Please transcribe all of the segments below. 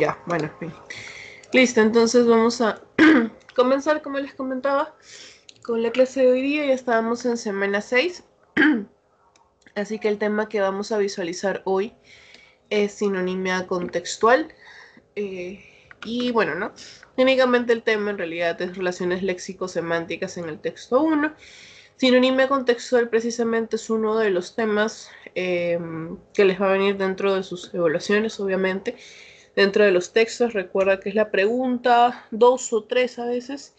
Ya, bueno, bien. Listo, entonces vamos a comenzar, como les comentaba, con la clase de hoy día. Ya estábamos en semana 6. Así que el tema que vamos a visualizar hoy es sinonimia contextual. Y bueno, ¿no? Técnicamente el tema en realidad es relaciones léxico-semánticas en el texto 1. Sinonimia contextual precisamente es uno de los temas que les va a venir dentro de sus evaluaciones, obviamente. Dentro de los textos, recuerda que es la pregunta 2 o 3 a veces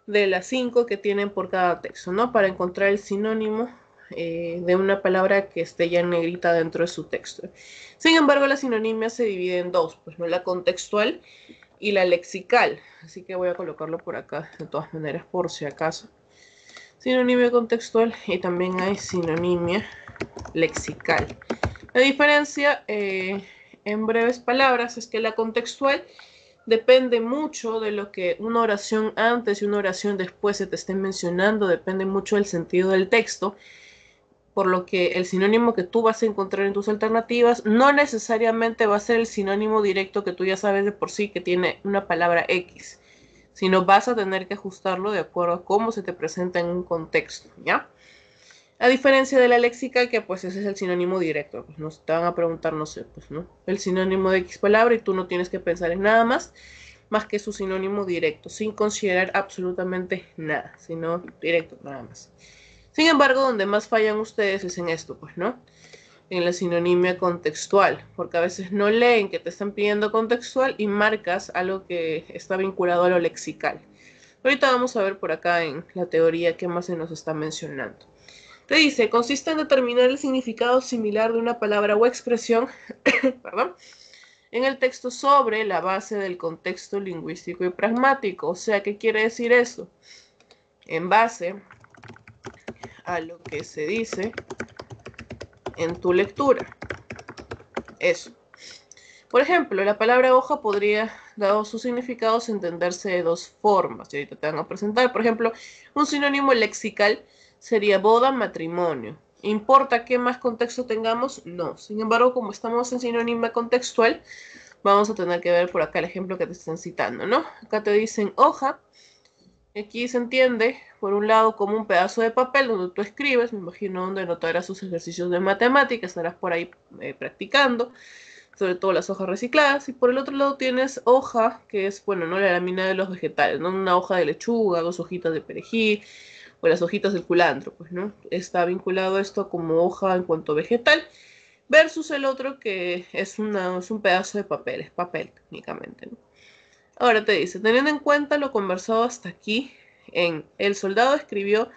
de las 5 que tienen por cada texto, ¿no? Para encontrar el sinónimo de una palabra que esté ya en negrita dentro de su texto. Sin embargo, la sinonimia se divide en dos, pues, ¿no? La contextual y la lexical. Así que voy a colocarlo por acá, de todas maneras, por si acaso. Sinonimia contextual y también hay sinonimia lexical. La diferencia, en breves palabras, es que la contextual depende mucho de lo que una oración antes y una oración después se te estén mencionando, depende mucho del sentido del texto, por lo que el sinónimo que tú vas a encontrar en tus alternativas no necesariamente va a ser el sinónimo directo que tú ya sabes de por sí que tiene una palabra X, sino vas a tener que ajustarlo de acuerdo a cómo se te presenta en un contexto, ¿ya? A diferencia de la léxica, que pues ese es el sinónimo directo, pues nos te van a preguntar, no sé, pues, ¿no? El sinónimo de X palabra y tú no tienes que pensar en nada más que su sinónimo directo, sin considerar absolutamente nada, sino directo, nada más. Sin embargo, donde más fallan ustedes es en esto, pues, ¿no? En la sinonimia contextual, porque a veces no leen que te están pidiendo contextual y marcas algo que está vinculado a lo lexical. Ahorita vamos a ver por acá en la teoría qué más se nos está mencionando. Te dice, consiste en determinar el significado similar de una palabra o expresión, perdón, en el texto sobre la base del contexto lingüístico y pragmático. O sea, ¿qué quiere decir eso? En base a lo que se dice en tu lectura. Eso. Por ejemplo, la palabra hoja podría, dado sus significados, entenderse de dos formas. Y ahorita te van a presentar. Por ejemplo, un sinónimo lexical sería boda, matrimonio. ¿Importa qué más contexto tengamos? No. Sin embargo, como estamos en sinónimo contextual, vamos a tener que ver por acá el ejemplo que te están citando, ¿no? Acá te dicen hoja. Aquí se entiende, por un lado, como un pedazo de papel donde tú escribes, me imagino donde anotarás sus ejercicios de matemáticas, estarás por ahí practicando, sobre todo las hojas recicladas, y por el otro lado tienes hoja, que es, bueno, ¿no? La lámina de los vegetales, ¿no? Una hoja de lechuga, dos hojitas de perejil, o las hojitas del culantro, pues, ¿no? Está vinculado esto como hoja en cuanto a vegetal, versus el otro que es un pedazo de papel, es papel técnicamente, ¿no? Ahora te dice, teniendo en cuenta lo conversado hasta aquí, El soldado escribió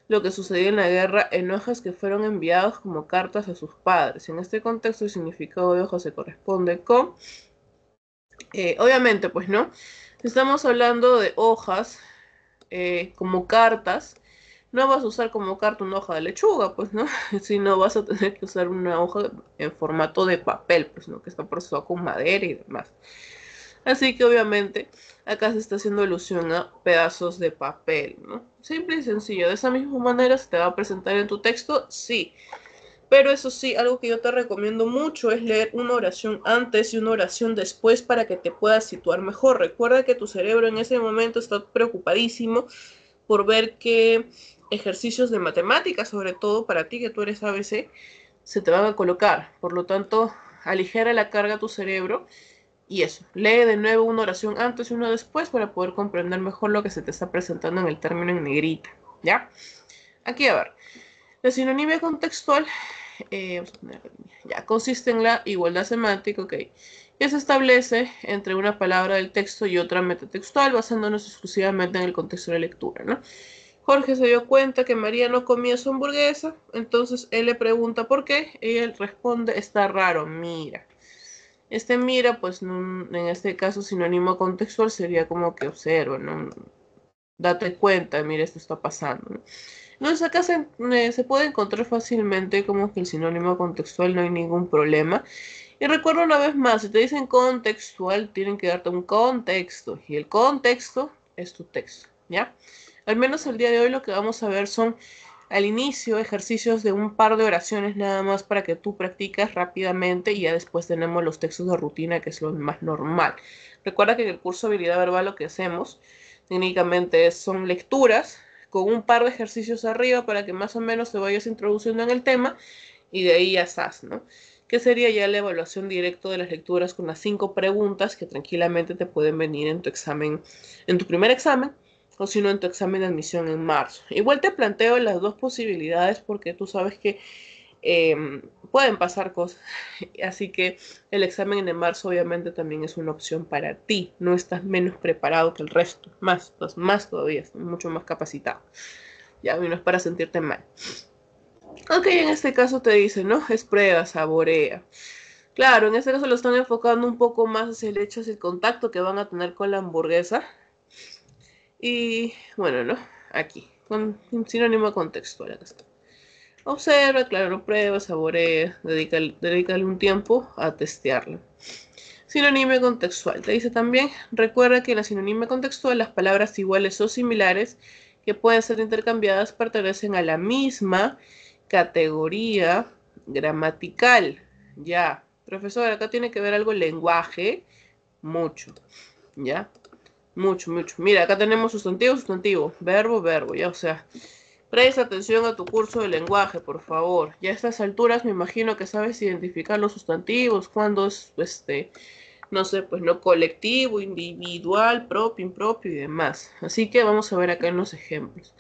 lo que sucedió en la guerra en hojas que fueron enviadas como cartas a sus padres. En este contexto el significado de hoja se corresponde con, obviamente, pues no, estamos hablando de hojas como cartas. No vas a usar como carta una hoja de lechuga, pues, ¿no? Sino vas a tener que usar una hoja en formato de papel, pues, ¿no? Que está procesado con madera y demás. Así que obviamente acá se está haciendo alusión a pedazos de papel, ¿no? Simple y sencillo. De esa misma manera se te va a presentar en tu texto, sí. Pero eso sí, algo que yo te recomiendo mucho es leer una oración antes y una oración después para que te puedas situar mejor. Recuerda que tu cerebro en ese momento está preocupadísimo por ver qué ejercicios de matemáticas, sobre todo para ti que tú eres ABC, se te van a colocar. Por lo tanto, aligera la carga a tu cerebro y eso, lee de nuevo una oración antes y una después para poder comprender mejor lo que se te está presentando en el término en negrita, ¿ya? Aquí a ver, la sinonimia contextual ya consiste en la igualdad semántica, ok, que se establece entre una palabra del texto y otra metatextual, basándonos exclusivamente en el contexto de la lectura, ¿no? Jorge se dio cuenta que María no comía su hamburguesa, entonces él le pregunta por qué, y él responde, está raro, mira. Este mira, pues en este caso sinónimo contextual sería como que observa, ¿no? Date cuenta, mira, esto está pasando, ¿no? Entonces acá se puede encontrar fácilmente como que el sinónimo contextual no hay ningún problema. Y recuerda una vez más, si te dicen contextual, tienen que darte un contexto. Y el contexto es tu texto, ¿ya? Al menos el día de hoy lo que vamos a ver son al inicio ejercicios de un par de oraciones nada más para que tú practicas rápidamente y ya después tenemos los textos de rutina, que es lo más normal. Recuerda que en el curso de habilidad verbal lo que hacemos técnicamente son lecturas con un par de ejercicios arriba para que más o menos te vayas introduciendo en el tema y de ahí ya estás, ¿no? Que sería ya la evaluación directa de las lecturas con las 5 preguntas que tranquilamente te pueden venir en tu examen, en tu primer examen, o si no en tu examen de admisión en marzo. Igual te planteo las dos posibilidades porque tú sabes que pueden pasar cosas, así que el examen de marzo obviamente también es una opción para ti, no estás menos preparado que el resto, más todavía, estás mucho más capacitado, ya, y no es para sentirte mal. Ok, en este caso te dice, ¿no? Es prueba, saborea. Claro, en este caso lo están enfocando un poco más hacia el hecho, hacia el contacto que van a tener con la hamburguesa. Y bueno, ¿no? Aquí, con un sinónimo contextual. Acá está. Observa, claro, prueba, saborea, dedícale un tiempo a testearlo. Sinónimo contextual. Te dice también, recuerda que en la sinónimo contextual las palabras iguales o similares que pueden ser intercambiadas pertenecen a la misma categoría gramatical. Ya, profesor, acá tiene que ver algo el lenguaje, mucho, ¿ya? Mucho, mucho. Mira, acá tenemos sustantivo, sustantivo, verbo, verbo, ya, o sea, presta atención a tu curso de lenguaje, por favor. Ya a estas alturas me imagino que sabes identificar los sustantivos, cuándo es, no sé, pues no colectivo, individual, propio, impropio y demás. Así que vamos a ver acá en los ejemplos.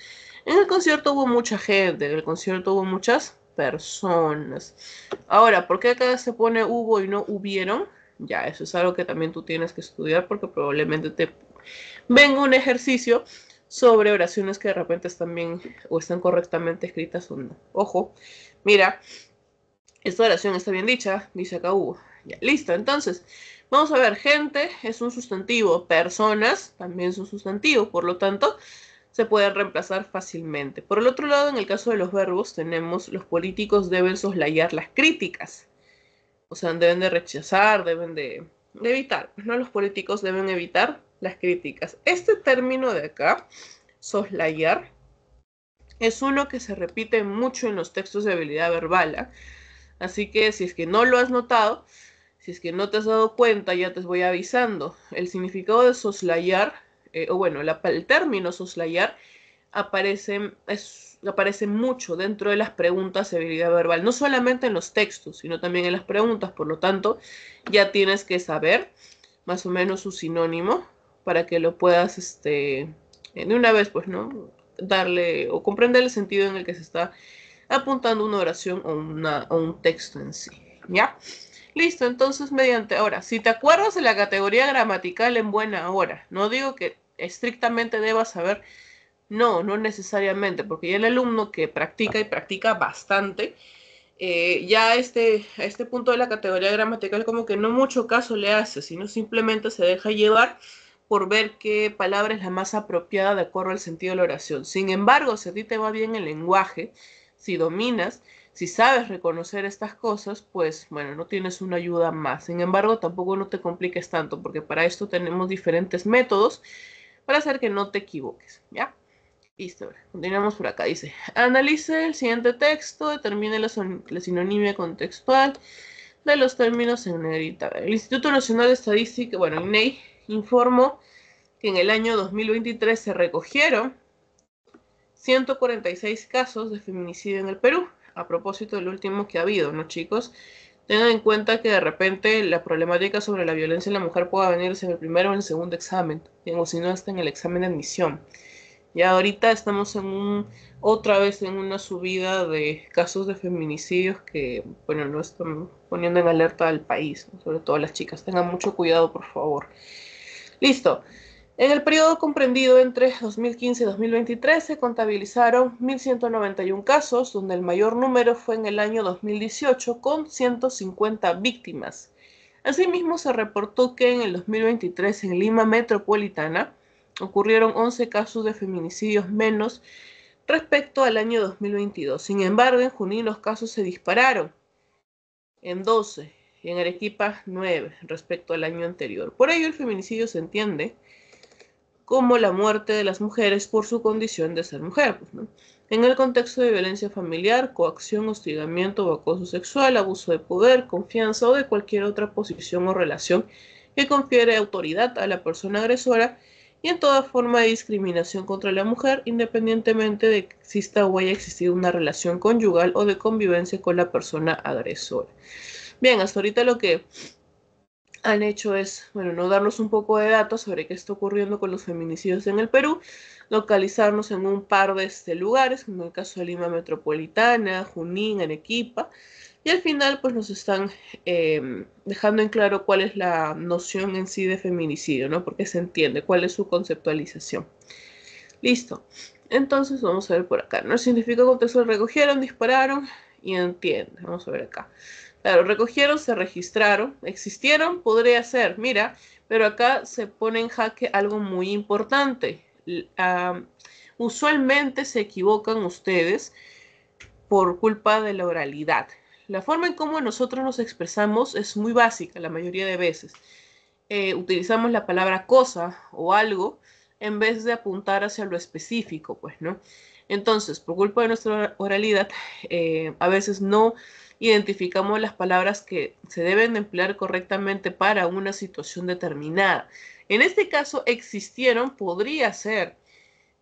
En el concierto hubo mucha gente, en el concierto hubo muchas personas. Ahora, ¿por qué acá se pone hubo y no hubieron? Ya, eso es algo que también tú tienes que estudiar porque probablemente te venga un ejercicio sobre oraciones que de repente están bien o están correctamente escritas o no. Ojo, mira, esta oración está bien dicha, dice acá hubo. Ya, listo, entonces, vamos a ver, gente es un sustantivo, personas también son sustantivos, por lo tanto, se pueden reemplazar fácilmente. Por el otro lado, en el caso de los verbos, tenemos los políticos deben soslayar las críticas. O sea, deben de rechazar, deben de evitar. ¿No? Los políticos deben evitar las críticas. Este término de acá, soslayar, es uno que se repite mucho en los textos de habilidad verbal. ¿Eh? Así que si es que no lo has notado, si es que no te has dado cuenta, ya te voy avisando. El significado de soslayar, o bueno, el término soslayar aparece mucho dentro de las preguntas de habilidad verbal, no solamente en los textos, sino también en las preguntas. Por lo tanto, ya tienes que saber más o menos su sinónimo para que lo puedas, de una vez, pues, ¿no? Darle o comprender el sentido en el que se está apuntando una oración o un texto en sí, ¿ya? Listo, entonces mediante, ahora, si te acuerdas de la categoría gramatical en buena hora, no digo que estrictamente debas saber, no, no necesariamente, porque ya el alumno que practica y practica bastante, ya a este punto de la categoría gramatical como que no mucho caso le hace, sino simplemente se deja llevar por ver qué palabra es la más apropiada de acuerdo al sentido de la oración. Sin embargo, si a ti te va bien el lenguaje, si dominas, si sabes reconocer estas cosas, pues bueno, no tienes una ayuda más. Sin embargo, tampoco no te compliques tanto, porque para esto tenemos diferentes métodos para hacer que no te equivoques, ¿ya? Listo, continuamos por acá. Dice, analice el siguiente texto, determine la sinonimia contextual de los términos en negrita. El Instituto Nacional de Estadística, bueno, INEI, informó que en el año 2023 se recogieron 146 casos de feminicidio en el Perú. A propósito del último que ha habido, ¿no, chicos? Tengan en cuenta que de repente la problemática sobre la violencia en la mujer pueda venirse en el primero o en el segundo examen, o si no, hasta en el examen de admisión. Y ahorita estamos otra vez en una subida de casos de feminicidios que, bueno, no están poniendo en alerta al país, ¿no? Sobre todo las chicas. Tengan mucho cuidado, por favor. Listo. En el periodo comprendido entre 2015 y 2023 se contabilizaron 1.191 casos, donde el mayor número fue en el año 2018 con 150 víctimas. Asimismo, se reportó que en el 2023 en Lima Metropolitana ocurrieron 11 casos de feminicidios menos respecto al año 2022. Sin embargo, en Junín los casos se dispararon en 12 y en Arequipa 9 respecto al año anterior. Por ello, el feminicidio se entiende como la muerte de las mujeres por su condición de ser mujer, pues, ¿no? en el contexto de violencia familiar, coacción, hostigamiento o acoso sexual, abuso de poder, confianza o de cualquier otra posición o relación que confiere autoridad a la persona agresora, y en toda forma de discriminación contra la mujer, independientemente de que exista o haya existido una relación conyugal o de convivencia con la persona agresora. Bien, hasta ahorita lo que han hecho es, bueno, no darnos un poco de datos sobre qué está ocurriendo con los feminicidios en el Perú, localizarnos en un par de lugares, como el caso de Lima Metropolitana, Junín, Arequipa, y al final pues nos están dejando en claro cuál es la noción en sí de feminicidio, ¿no? Porque se entiende, cuál es su conceptualización. Listo. Entonces vamos a ver por acá, ¿no? El significado contextual: recogieron, dispararon y entienden. Vamos a ver acá. Claro, recogieron, se registraron, existieron, podría ser, mira, pero acá se pone en jaque algo muy importante. Usualmente se equivocan ustedes por culpa de la oralidad. La forma en cómo nosotros nos expresamos es muy básica la mayoría de veces. Utilizamos la palabra cosa o algo en vez de apuntar hacia lo específico, pues, ¿no? Entonces, por culpa de nuestra oralidad, a veces no identificamos las palabras que se deben emplear correctamente para una situación determinada. En este caso, existieron, podría ser,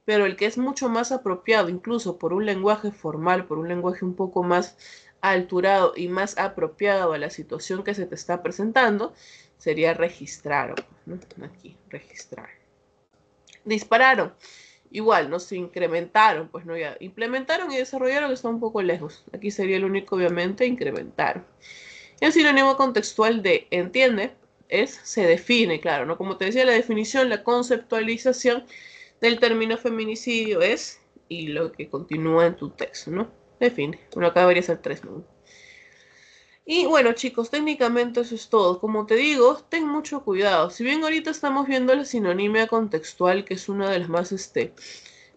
pero el que es mucho más apropiado, incluso por un lenguaje formal, por un lenguaje un poco más alturado y más apropiado a la situación que se te está presentando, sería registraron, ¿no? Aquí, registrar. Dispararon, igual, no se incrementaron, pues no, ya implementaron y desarrollaron, está un poco lejos. Aquí sería el único, obviamente, incrementaron. El sinónimo contextual de entiende es se define, claro, ¿no? Como te decía, la definición, la conceptualización del término feminicidio es, y lo que continúa en tu texto, ¿no? Define. Bueno, acá debería ser 3, ¿no? Y bueno, chicos, técnicamente eso es todo. Como te digo, ten mucho cuidado. Si bien ahorita estamos viendo la sinonimia contextual, que es una de las más,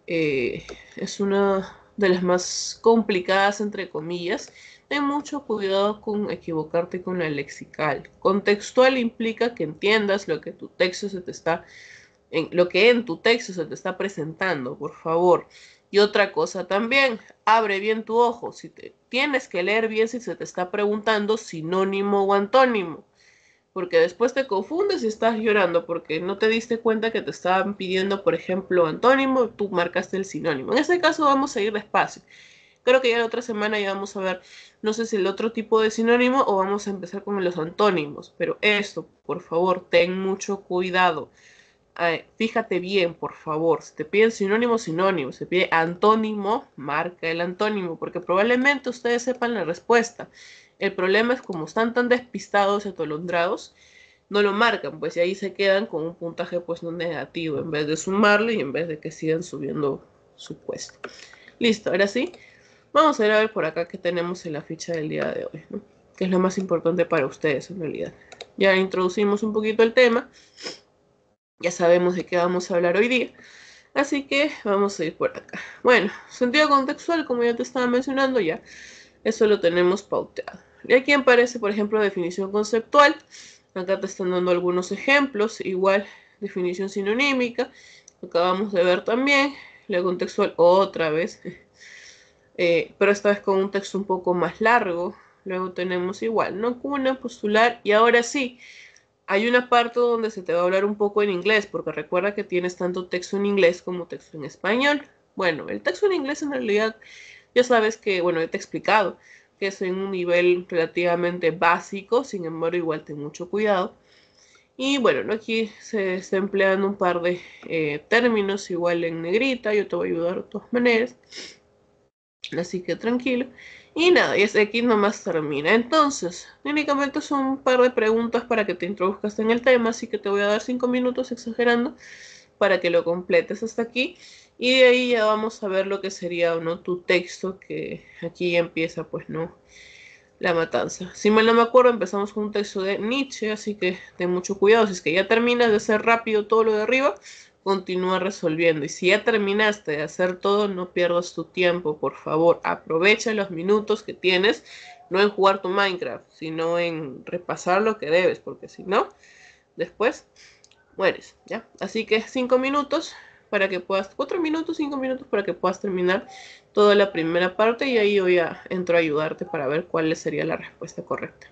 es una de las más complicadas, entre comillas, ten mucho cuidado con equivocarte con la lexical. Contextual implica que entiendas lo que tu texto se te está lo que en tu texto se te está presentando, por favor. Y otra cosa también, abre bien tu ojo. Si tienes que leer bien si se te está preguntando sinónimo o antónimo, porque después te confundes y estás llorando porque no te diste cuenta que te estaban pidiendo, por ejemplo, antónimo, tú marcaste el sinónimo. En este caso vamos a ir despacio. Creo que ya la otra semana ya vamos a ver, no sé si el otro tipo de sinónimo o vamos a empezar con los antónimos, pero esto, por favor, ten mucho cuidado. Fíjate bien, por favor. Si te piden sinónimo, sinónimo. Si te pide antónimo, marca el antónimo, porque probablemente ustedes sepan la respuesta. El problema es como están tan despistados y atolondrados, no lo marcan, pues y ahí se quedan con un puntaje pues no negativo, en vez de sumarle y en vez de que sigan subiendo su puesto. Listo, ahora sí, vamos a ir a ver por acá qué tenemos en la ficha del día de hoy, ¿no? Que es lo más importante para ustedes en realidad. Ya introducimos un poquito el tema. Ya sabemos de qué vamos a hablar hoy día. Así que vamos a ir por acá. Bueno, sentido contextual, como ya te estaba mencionando, ya eso lo tenemos pauteado. Y aquí aparece, por ejemplo, definición conceptual. Acá te están dando algunos ejemplos. Igual, definición sinonímica. Lo acabamos de ver también. La contextual otra vez. Pero esta vez con un texto un poco más largo. Luego tenemos igual, ¿no? Cuna, postular. Y ahora sí, hay una parte donde se te va a hablar un poco en inglés, porque recuerda que tienes tanto texto en inglés como texto en español. Bueno, el texto en inglés en realidad, ya sabes que, bueno, te he explicado que es en un nivel relativamente básico, sin embargo, igual ten mucho cuidado. Y bueno, ¿no? Aquí se está empleando un par de términos, igual en negrita, yo te voy a ayudar de todas maneras. Así que tranquilo. Y nada, y aquí nomás termina. Entonces, únicamente son un par de preguntas para que te introduzcas en el tema, así que te voy a dar 5 minutos exagerando para que lo completes hasta aquí. Y de ahí ya vamos a ver lo que sería o no tu texto, que aquí ya empieza pues no la matanza. Si mal no me acuerdo, empezamos con un texto de Nietzsche, así que ten mucho cuidado. Si es que ya terminas de hacer rápido todo lo de arriba, continúa resolviendo. Y si ya terminaste de hacer todo, no pierdas tu tiempo, por favor. Aprovecha los minutos que tienes, no en jugar tu Minecraft, sino en repasar lo que debes, porque si no, después mueres, ¿ya? Así que 5 minutos para que puedas, 4 minutos, 5 minutos para que puedas terminar toda la primera parte y ahí yo ya entro a ayudarte para ver cuál sería la respuesta correcta.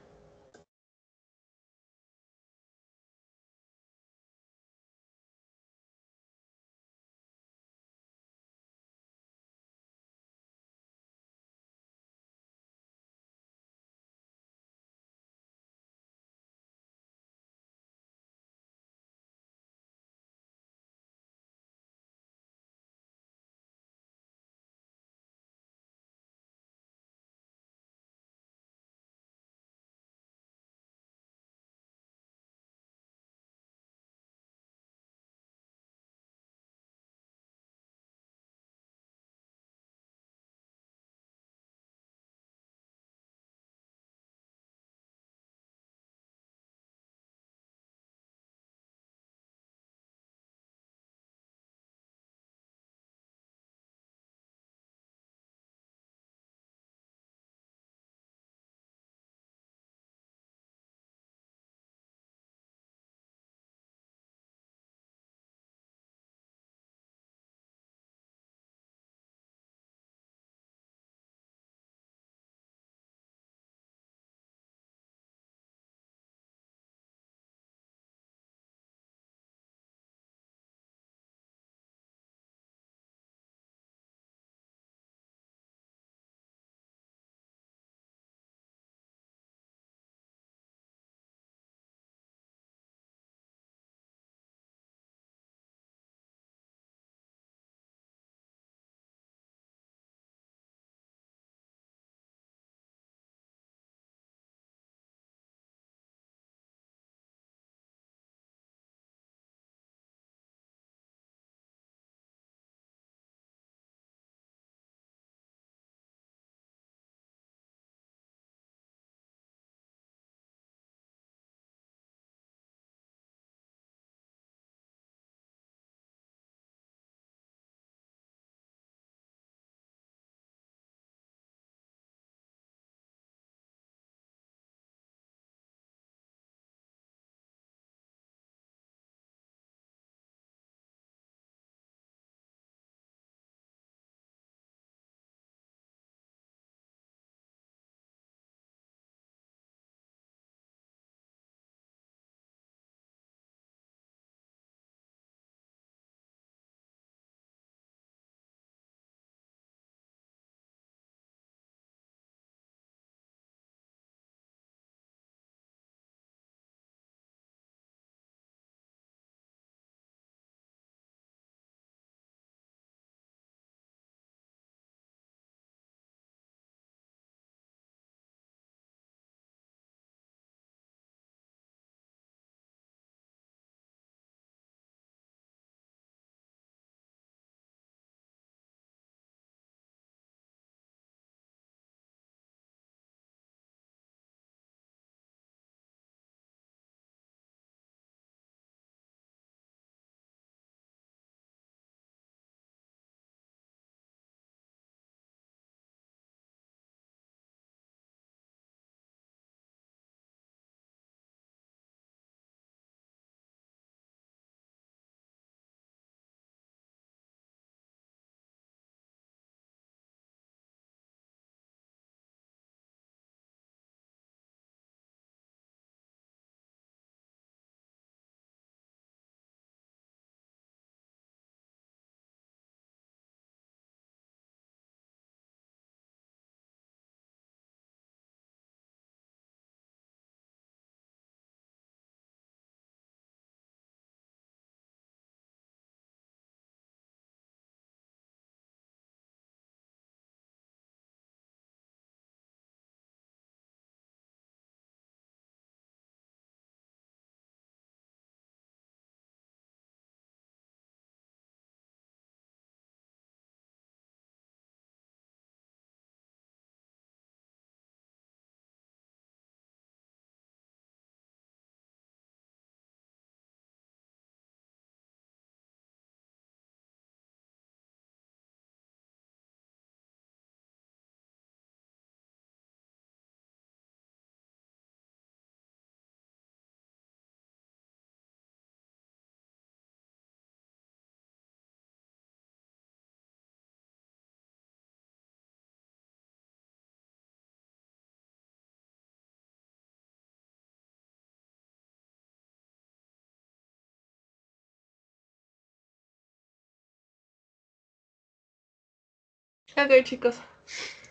Ok, chicos.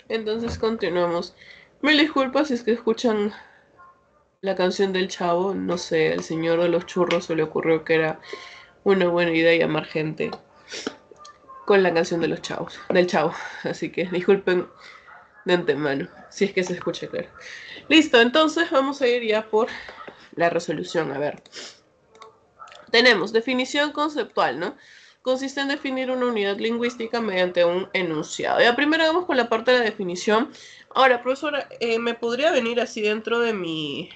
Entonces continuamos. Mil disculpas si es que escuchan la canción del Chavo. No sé, al señor de los churros se le ocurrió que era una buena idea llamar gente con la canción de los chavos, del Chavo. Así que disculpen de antemano, si es que se escucha claro. Listo, entonces vamos a ir ya por la resolución. A ver. Tenemos definición conceptual, ¿no? Consiste en definir una unidad lingüística mediante un enunciado. Ya primero vamos con la parte de la definición. Ahora, profesora, ¿me podría venir así dentro de mi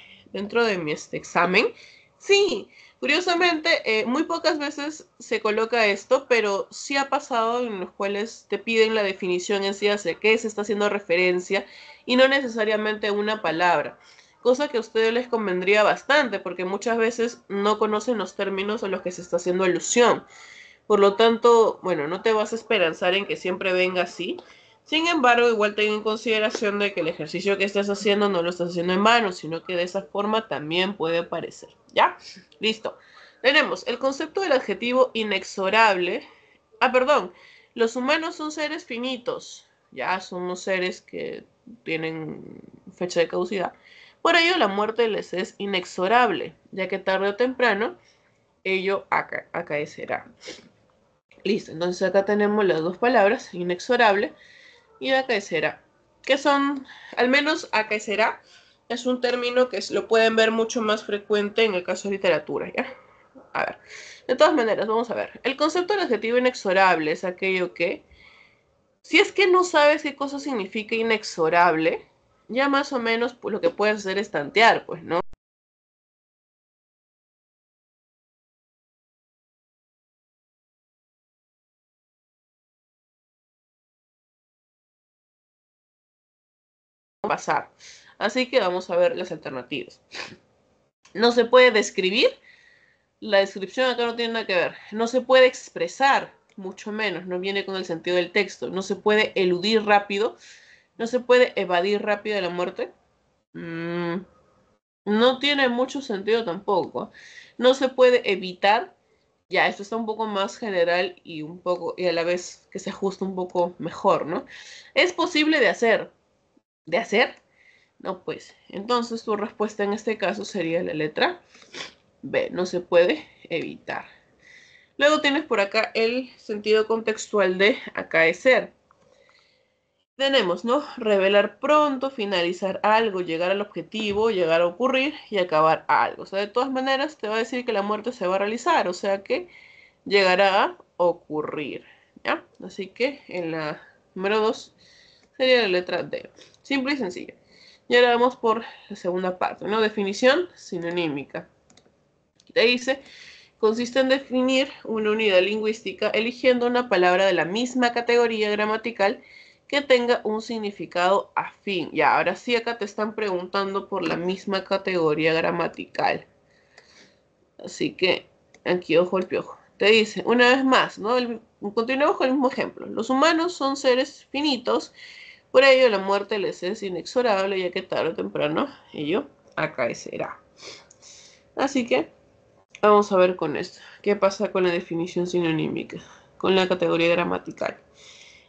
examen? Sí, curiosamente, muy pocas veces se coloca esto, pero sí ha pasado en los cuales te piden la definición en sí hacia qué se está haciendo referencia y no necesariamente una palabra. Cosa que a ustedes les convendría bastante, porque muchas veces no conocen los términos a los que se está haciendo alusión. Por lo tanto, bueno, no te vas a esperanzar en que siempre venga así. Sin embargo, igual ten en consideración de que el ejercicio que estás haciendo no lo estás haciendo en vano, sino que de esa forma también puede parecer. ¿Ya? Listo. Tenemos el concepto del adjetivo inexorable. Ah, perdón. Los humanos son seres finitos. Ya somos seres que tienen fecha de caducidad. Por ello, la muerte les es inexorable, ya que tarde o temprano ello acaecerá. Listo, entonces acá tenemos las dos palabras, inexorable y acaecerá, que son, al menos acaecerá, es un término que lo pueden ver mucho más frecuente en el caso de literatura, ¿ya? A ver, de todas maneras, vamos a ver. El concepto del adjetivo inexorable es aquello que, si es que no sabes qué cosa significa inexorable, ya más o menos pues, lo que puedes hacer es tantear, pues, ¿no? Pasar. Así que vamos a ver las alternativas. No se puede describir, la descripción acá no tiene nada que ver. No se puede expresar, mucho menos, no viene con el sentido del texto. No se puede eludir rápido, no se puede evadir rápido la muerte. Mm, no tiene mucho sentido tampoco. No se puede evitar. Ya, esto está un poco más general y un poco, y a la vez que se ajusta un poco mejor, ¿no? Es posible de hacer. ¿De hacer? No, pues. Entonces tu respuesta en este caso sería la letra B. No se puede evitar. Luego tienes por acá el sentido contextual de acaecer. Tenemos, ¿no? Revelar pronto, finalizar algo, llegar al objetivo, llegar a ocurrir y acabar algo. O sea, de todas maneras te va a decir que la muerte se va a realizar, o sea que llegará a ocurrir, ¿ya? Así que en la número 2 sería la letra D. Simple y sencillo. Y ahora vamos por la segunda parte, ¿no? Definición sinonímica. Te dice, consiste en definir una unidad lingüística eligiendo una palabra de la misma categoría gramatical que tenga un significado afín. Ya, ahora sí acá te están preguntando por la misma categoría gramatical. Así que aquí ojo el piojo. Te dice, una vez más, ¿no? Continuemos con el mismo ejemplo. Los humanos son seres finitos, por ello la muerte les es inexorable, ya que tarde o temprano ello acaecerá. Así que vamos a ver con esto. ¿Qué pasa con la definición sinonímica? Con la categoría gramatical.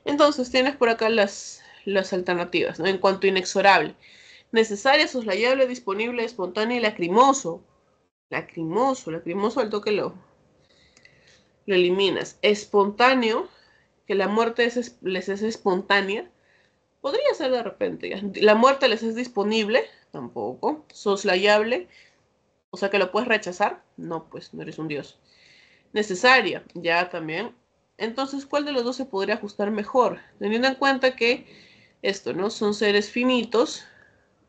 Entonces tienes por acá las alternativas, ¿no? En cuanto a inexorable. Necesaria, soslayable, disponible, espontánea y lacrimoso. Lacrimoso al toque lo eliminas. Espontáneo, que la muerte les es espontánea. Podría ser de repente. ¿Ya? La muerte les es disponible. Tampoco. Soslayable. O sea que lo puedes rechazar. No, pues no eres un dios. Necesaria, ya también. Entonces, ¿cuál de los dos se podría ajustar mejor? Teniendo en cuenta que esto, ¿no? Son seres finitos,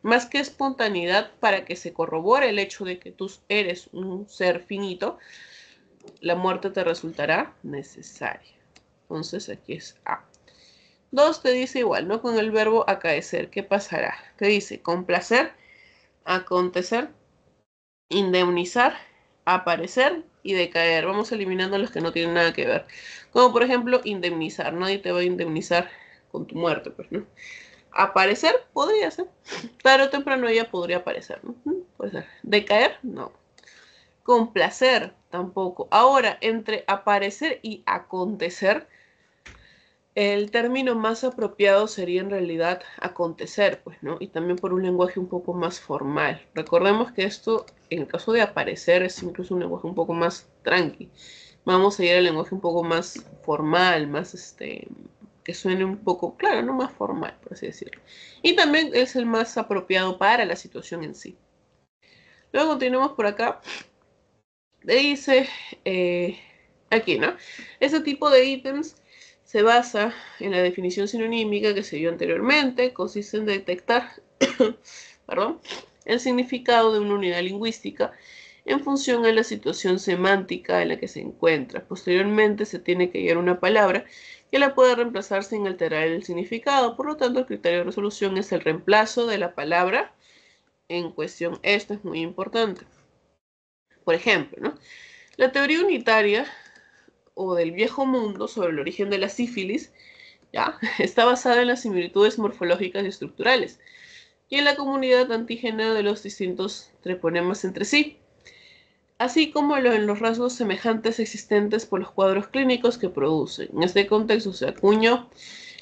más que espontaneidad para que se corrobore el hecho de que tú eres un ser finito, la muerte te resultará necesaria. Entonces, aquí es A. 2 te dice igual, ¿no? Con el verbo acaecer, ¿qué pasará? Te dice complacer, acontecer, indemnizar, aparecer y decaer. Vamos eliminando los que no tienen nada que ver. Como por ejemplo, indemnizar. Nadie te va a indemnizar con tu muerte, pues, ¿no? Aparecer podría ser. Tarde o temprano ella podría aparecer, ¿no? Puede ser. Decaer, no. Complacer, tampoco. Ahora, entre aparecer y acontecer, el término más apropiado sería en realidad acontecer, pues, ¿no? Y también por un lenguaje un poco más formal. Recordemos que esto, en el caso de aparecer, es incluso un lenguaje un poco más tranqui. Vamos a ir al lenguaje un poco más formal, más que suene un poco, claro, no más formal, por así decirlo. Y también es el más apropiado para la situación en sí. Luego continuamos por acá. Dice, aquí, ¿no? Ese tipo de ítems se basa en la definición sinonímica que se dio anteriormente, consiste en detectar, perdón, el significado de una unidad lingüística en función a la situación semántica en la que se encuentra. Posteriormente se tiene que hallar una palabra que la pueda reemplazar sin alterar el significado. Por lo tanto, el criterio de resolución es el reemplazo de la palabra en cuestión. Esto es muy importante. Por ejemplo, ¿no? La teoría unitaria o del viejo mundo sobre el origen de la sífilis, ¿ya? Está basada en las similitudes morfológicas y estructurales y en la comunidad antígena de los distintos treponemas entre sí, así como en los rasgos semejantes existentes por los cuadros clínicos que producen. En este contexto se acuñó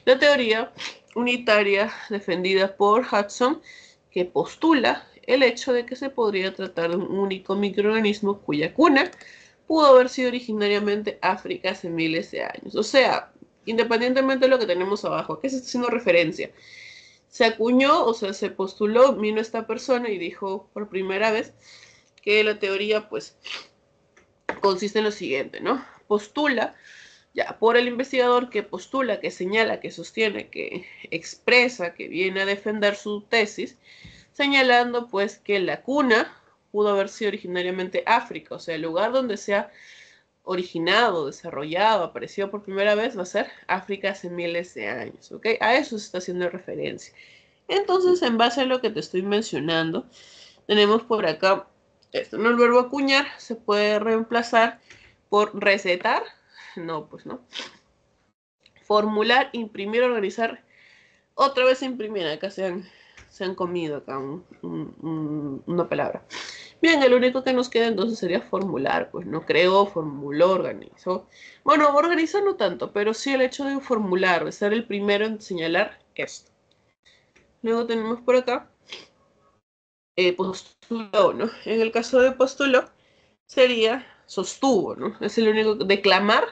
la teoría unitaria defendida por Hudson, que postula el hecho de que se podría tratar de un único microorganismo cuya cuna pudo haber sido originariamente África hace miles de años. O sea, independientemente de lo que tenemos abajo, ¿a qué se está haciendo referencia? Se acuñó, o sea, se postuló, vino esta persona y dijo por primera vez que la teoría, pues, consiste en lo siguiente, ¿no? Postula, ya, por el investigador que postula, que señala, que sostiene, que expresa, que viene a defender su tesis, señalando, pues, que la cuna pudo haber sido originariamente África, o sea, el lugar donde se ha originado, desarrollado, apareció por primera vez, va a ser África hace miles de años, ¿ok? A eso se está haciendo referencia. Entonces, en base a lo que te estoy mencionando, tenemos por acá esto, ¿no? El verbo acuñar se puede reemplazar por recetar, no, pues no. Formular, imprimir, organizar, otra vez imprimir, acá se han comido acá una palabra. Bien, el único que nos queda entonces sería formular, pues no creo, formuló, organizó. Bueno, organizar no tanto, pero sí el hecho de formular, de ser el primero en señalar esto. Luego tenemos por acá postuló, ¿no? En el caso de postuló sería sostuvo, ¿no? Es el único. Declamar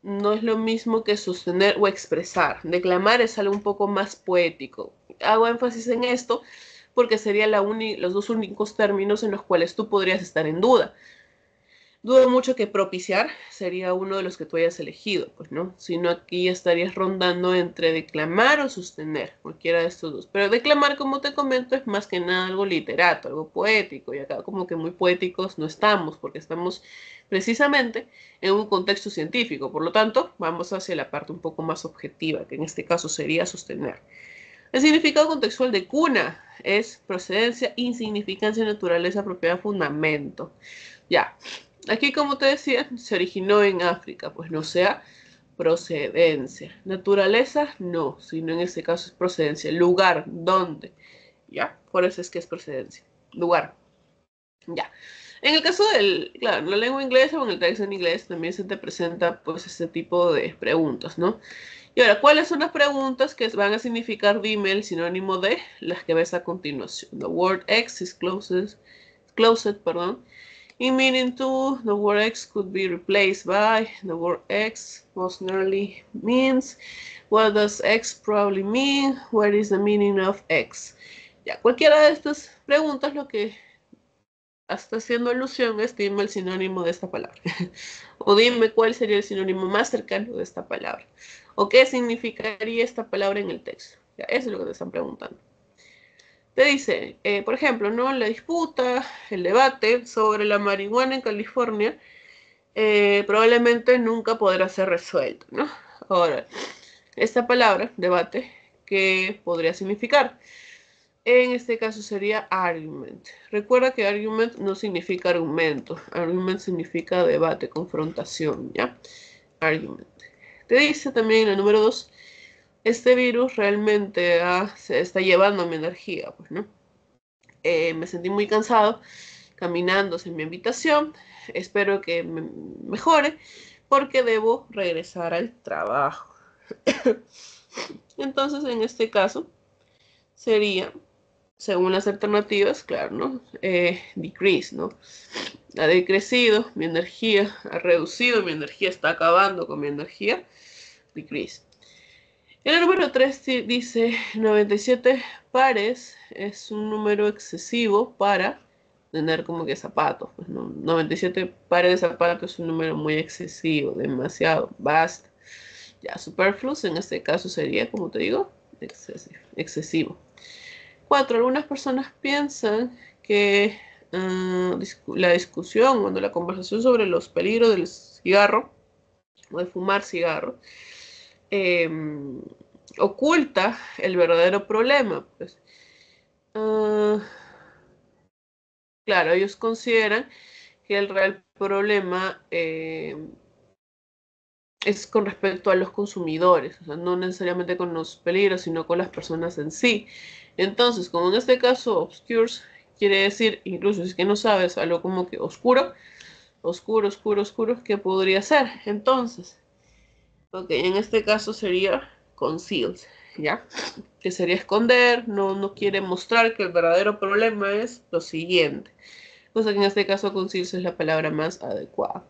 no es lo mismo que sostener o expresar. Declamar es algo un poco más poético. Hago énfasis en esto porque serían los dos únicos términos en los cuales tú podrías estar en duda. Dudo mucho que propiciar sería uno de los que tú hayas elegido, pues no, sino aquí estarías rondando entre declamar o sostener, cualquiera de estos dos. Pero declamar, como te comento, es más que nada algo literato, algo poético, y acá como que muy poéticos no estamos, porque estamos precisamente en un contexto científico, por lo tanto, vamos hacia la parte un poco más objetiva, que en este caso sería sostener. El significado contextual de cuna es procedencia, insignificancia, naturaleza, propiedad, fundamento. Ya, aquí como te decía, se originó en África, pues no sea procedencia. Naturaleza, no, sino en este caso es procedencia. Lugar, ¿dónde? Ya, por eso es que es procedencia. Lugar, ya. En el caso del, claro, la lengua inglesa o en el texto en inglés también se te presenta pues este tipo de preguntas, ¿no? Y ahora, ¿cuáles son las preguntas que van a significar dime el sinónimo de las que ves a continuación? The word X is closed, perdón. In meaning to, the word X could be replaced by the word X most nearly means. What does X probably mean? What is the meaning of X? Ya, cualquiera de estas preguntas lo que está haciendo alusión es dime el sinónimo de esta palabra. O dime cuál sería el sinónimo más cercano de esta palabra. O qué significaría esta palabra en el texto. Ya, eso es lo que te están preguntando. Te dice, por ejemplo, ¿no? La disputa, el debate sobre la marihuana en California probablemente nunca podrá ser resuelto, ¿no? Ahora, esta palabra, debate, ¿qué podría significar? En este caso sería argument. Recuerda que argument no significa argumento. Argument significa debate, confrontación, ¿ya? Argument. Te dice también en el número 2, este virus realmente se está llevando mi energía, pues, ¿no? Me sentí muy cansado caminando hacia mi habitación. Espero que me mejore porque debo regresar al trabajo. Entonces, en este caso, sería, según las alternativas, claro, ¿no? Decrease, ¿no? Ha decrecido mi energía, ha reducido mi energía, está acabando con mi energía. Decrease. El número 3 dice 97 pares es un número excesivo para tener como que zapatos. Pues, ¿no? 97 pares de zapatos es un número muy excesivo, demasiado, basta. Ya, superfluous en este caso sería, como te digo, excesivo. 4. Algunas personas piensan que la discusión, cuando la conversación sobre los peligros del cigarro o de fumar cigarro, eh, oculta el verdadero problema. Pues, uh, claro, ellos consideran que el real problema es con respecto a los consumidores, o sea, no necesariamente con los peligros, sino con las personas en sí. Entonces, como en este caso, obscures quiere decir, incluso si es que no sabes, algo como que oscuro, oscuro, oscuro, oscuro, ¿qué podría ser? Entonces, ok, en este caso sería concealed, ¿ya? Que sería esconder, no quiere mostrar que el verdadero problema es lo siguiente. Cosa que en este caso concealed es la palabra más adecuada.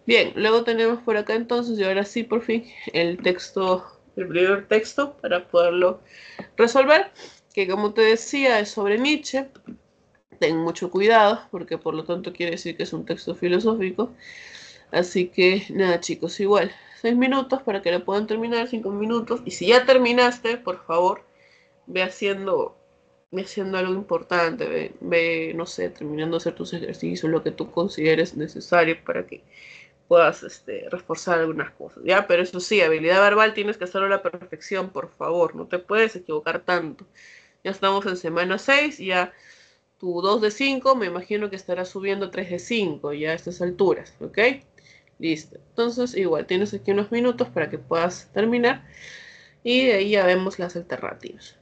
Bien, luego tenemos por acá entonces, y ahora sí, por fin, el texto, el primer texto para poderlo resolver, que como te decía es sobre Nietzsche. Ten mucho cuidado, porque por lo tanto quiere decir que es un texto filosófico. Así que nada, chicos, igual, 6 minutos para que lo puedan terminar, 5 minutos. Y si ya terminaste, por favor, ve haciendo algo importante, no sé, terminando de hacer tus ejercicios, lo que tú consideres necesario para que puedas reforzar algunas cosas, ¿ya? Pero eso sí, habilidad verbal tienes que hacerlo a la perfección, por favor, no te puedes equivocar tanto. Ya estamos en semana 6, ya tu 2 de 5, me imagino que estará subiendo 3 de 5 ya a estas alturas, ¿ok? Listo. Entonces, igual, tienes aquí unos minutos para que puedas terminar y de ahí ya vemos las alternativas.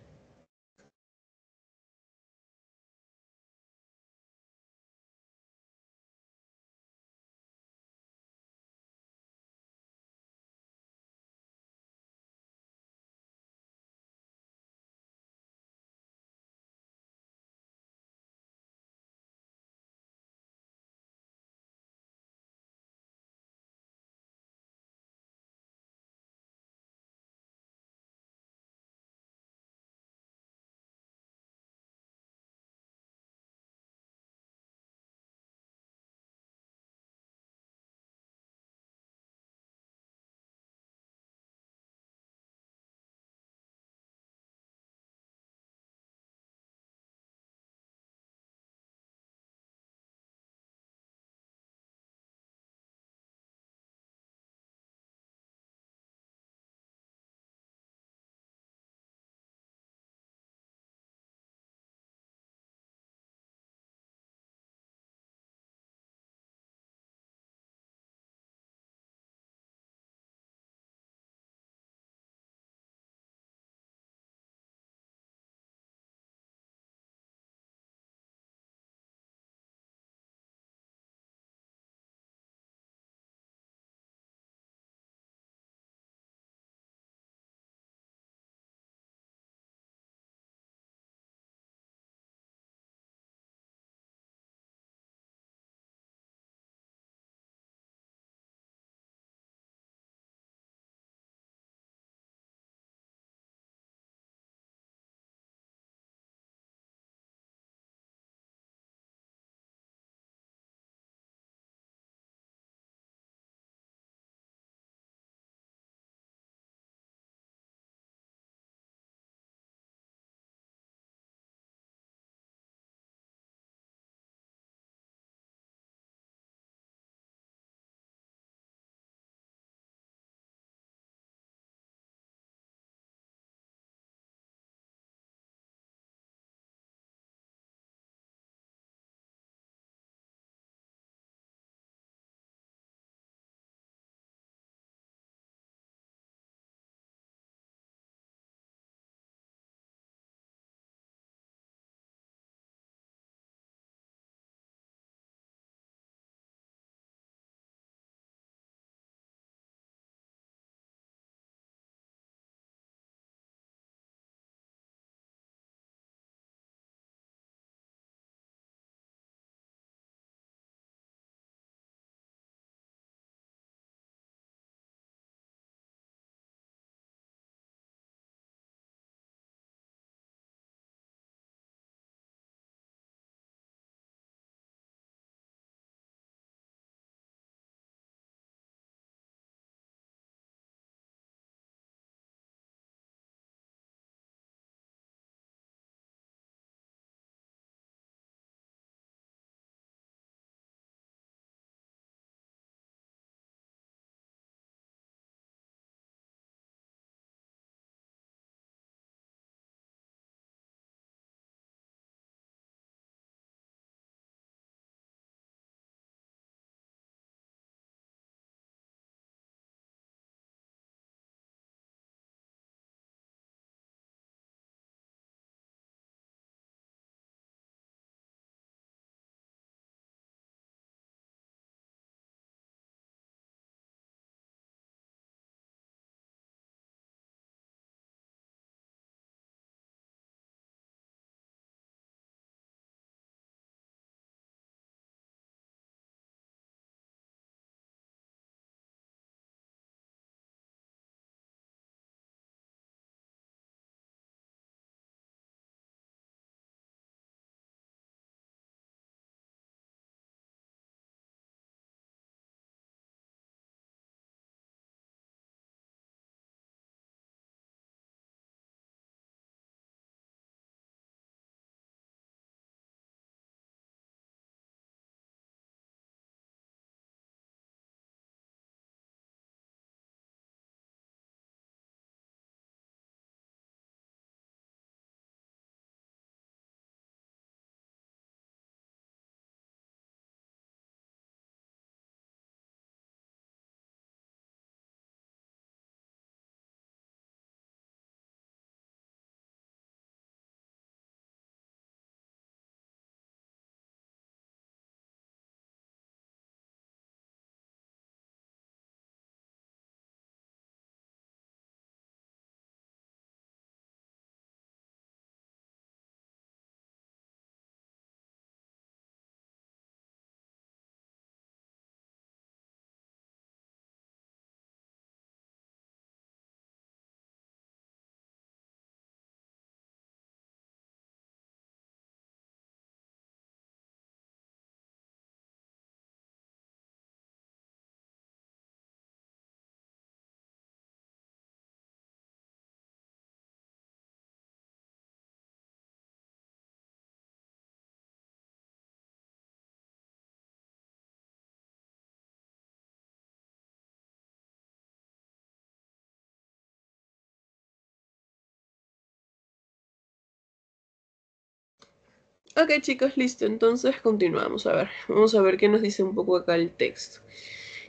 Ok, chicos, listo. Entonces continuamos. A ver, vamos a ver qué nos dice un poco acá el texto.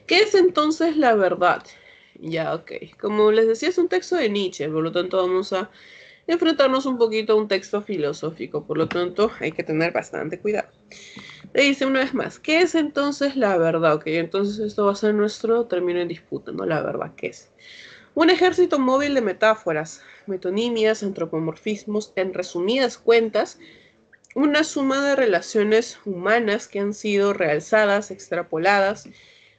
¿Qué es entonces la verdad? Ya, ok. Como les decía, es un texto de Nietzsche, por lo tanto vamos a enfrentarnos un poquito a un texto filosófico, por lo tanto hay que tener bastante cuidado. Le dice una vez más, ¿qué es entonces la verdad? Ok, entonces esto va a ser nuestro término en disputa, ¿no? La verdad, ¿qué es? Un ejército móvil de metáforas, metonimias, antropomorfismos, en resumidas cuentas, una suma de relaciones humanas que han sido realzadas, extrapoladas,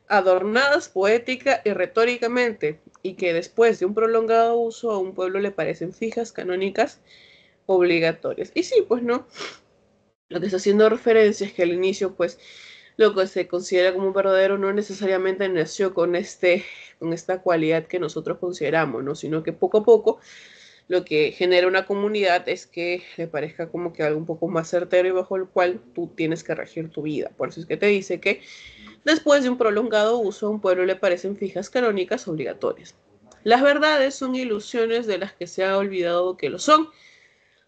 adornadas poética y retóricamente, y que después de un prolongado uso a un pueblo le parecen fijas, canónicas, obligatorias. Y sí, pues no, lo que está haciendo referencia es que al inicio, pues, lo que se considera como un verdadero no necesariamente nació con esta cualidad que nosotros consideramos, ¿no? Sino que poco a poco lo que genera una comunidad es que le parezca como que algo un poco más certero y bajo el cual tú tienes que regir tu vida. Por eso es que te dice que después de un prolongado uso a un pueblo le parecen fijas, canónicas, obligatorias. Las verdades son ilusiones de las que se ha olvidado que lo son,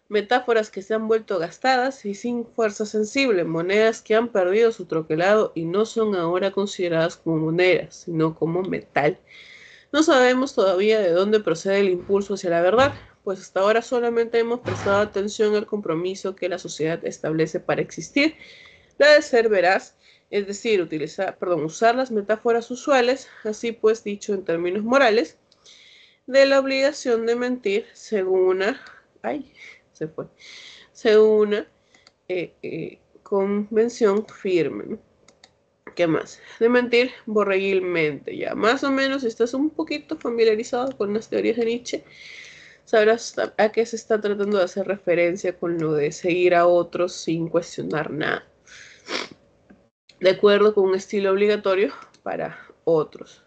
metáforas que se han vuelto gastadas y sin fuerza sensible, monedas que han perdido su troquelado y no son ahora consideradas como monedas, sino como metal. No sabemos todavía de dónde procede el impulso hacia la verdad, pues hasta ahora solamente hemos prestado atención al compromiso que la sociedad establece para existir, la de ser veraz, es decir, usar las metáforas usuales, así pues dicho en términos morales, de la obligación de mentir según una, ay, se fue, según una convención firme, ¿no? ¿Qué más? De mentir borreguilmente, ya. Más o menos, si estás un poquito familiarizado con las teorías de Nietzsche, sabrás a qué se está tratando de hacer referencia con lo de seguir a otros sin cuestionar nada. De acuerdo con un estilo obligatorio para otros.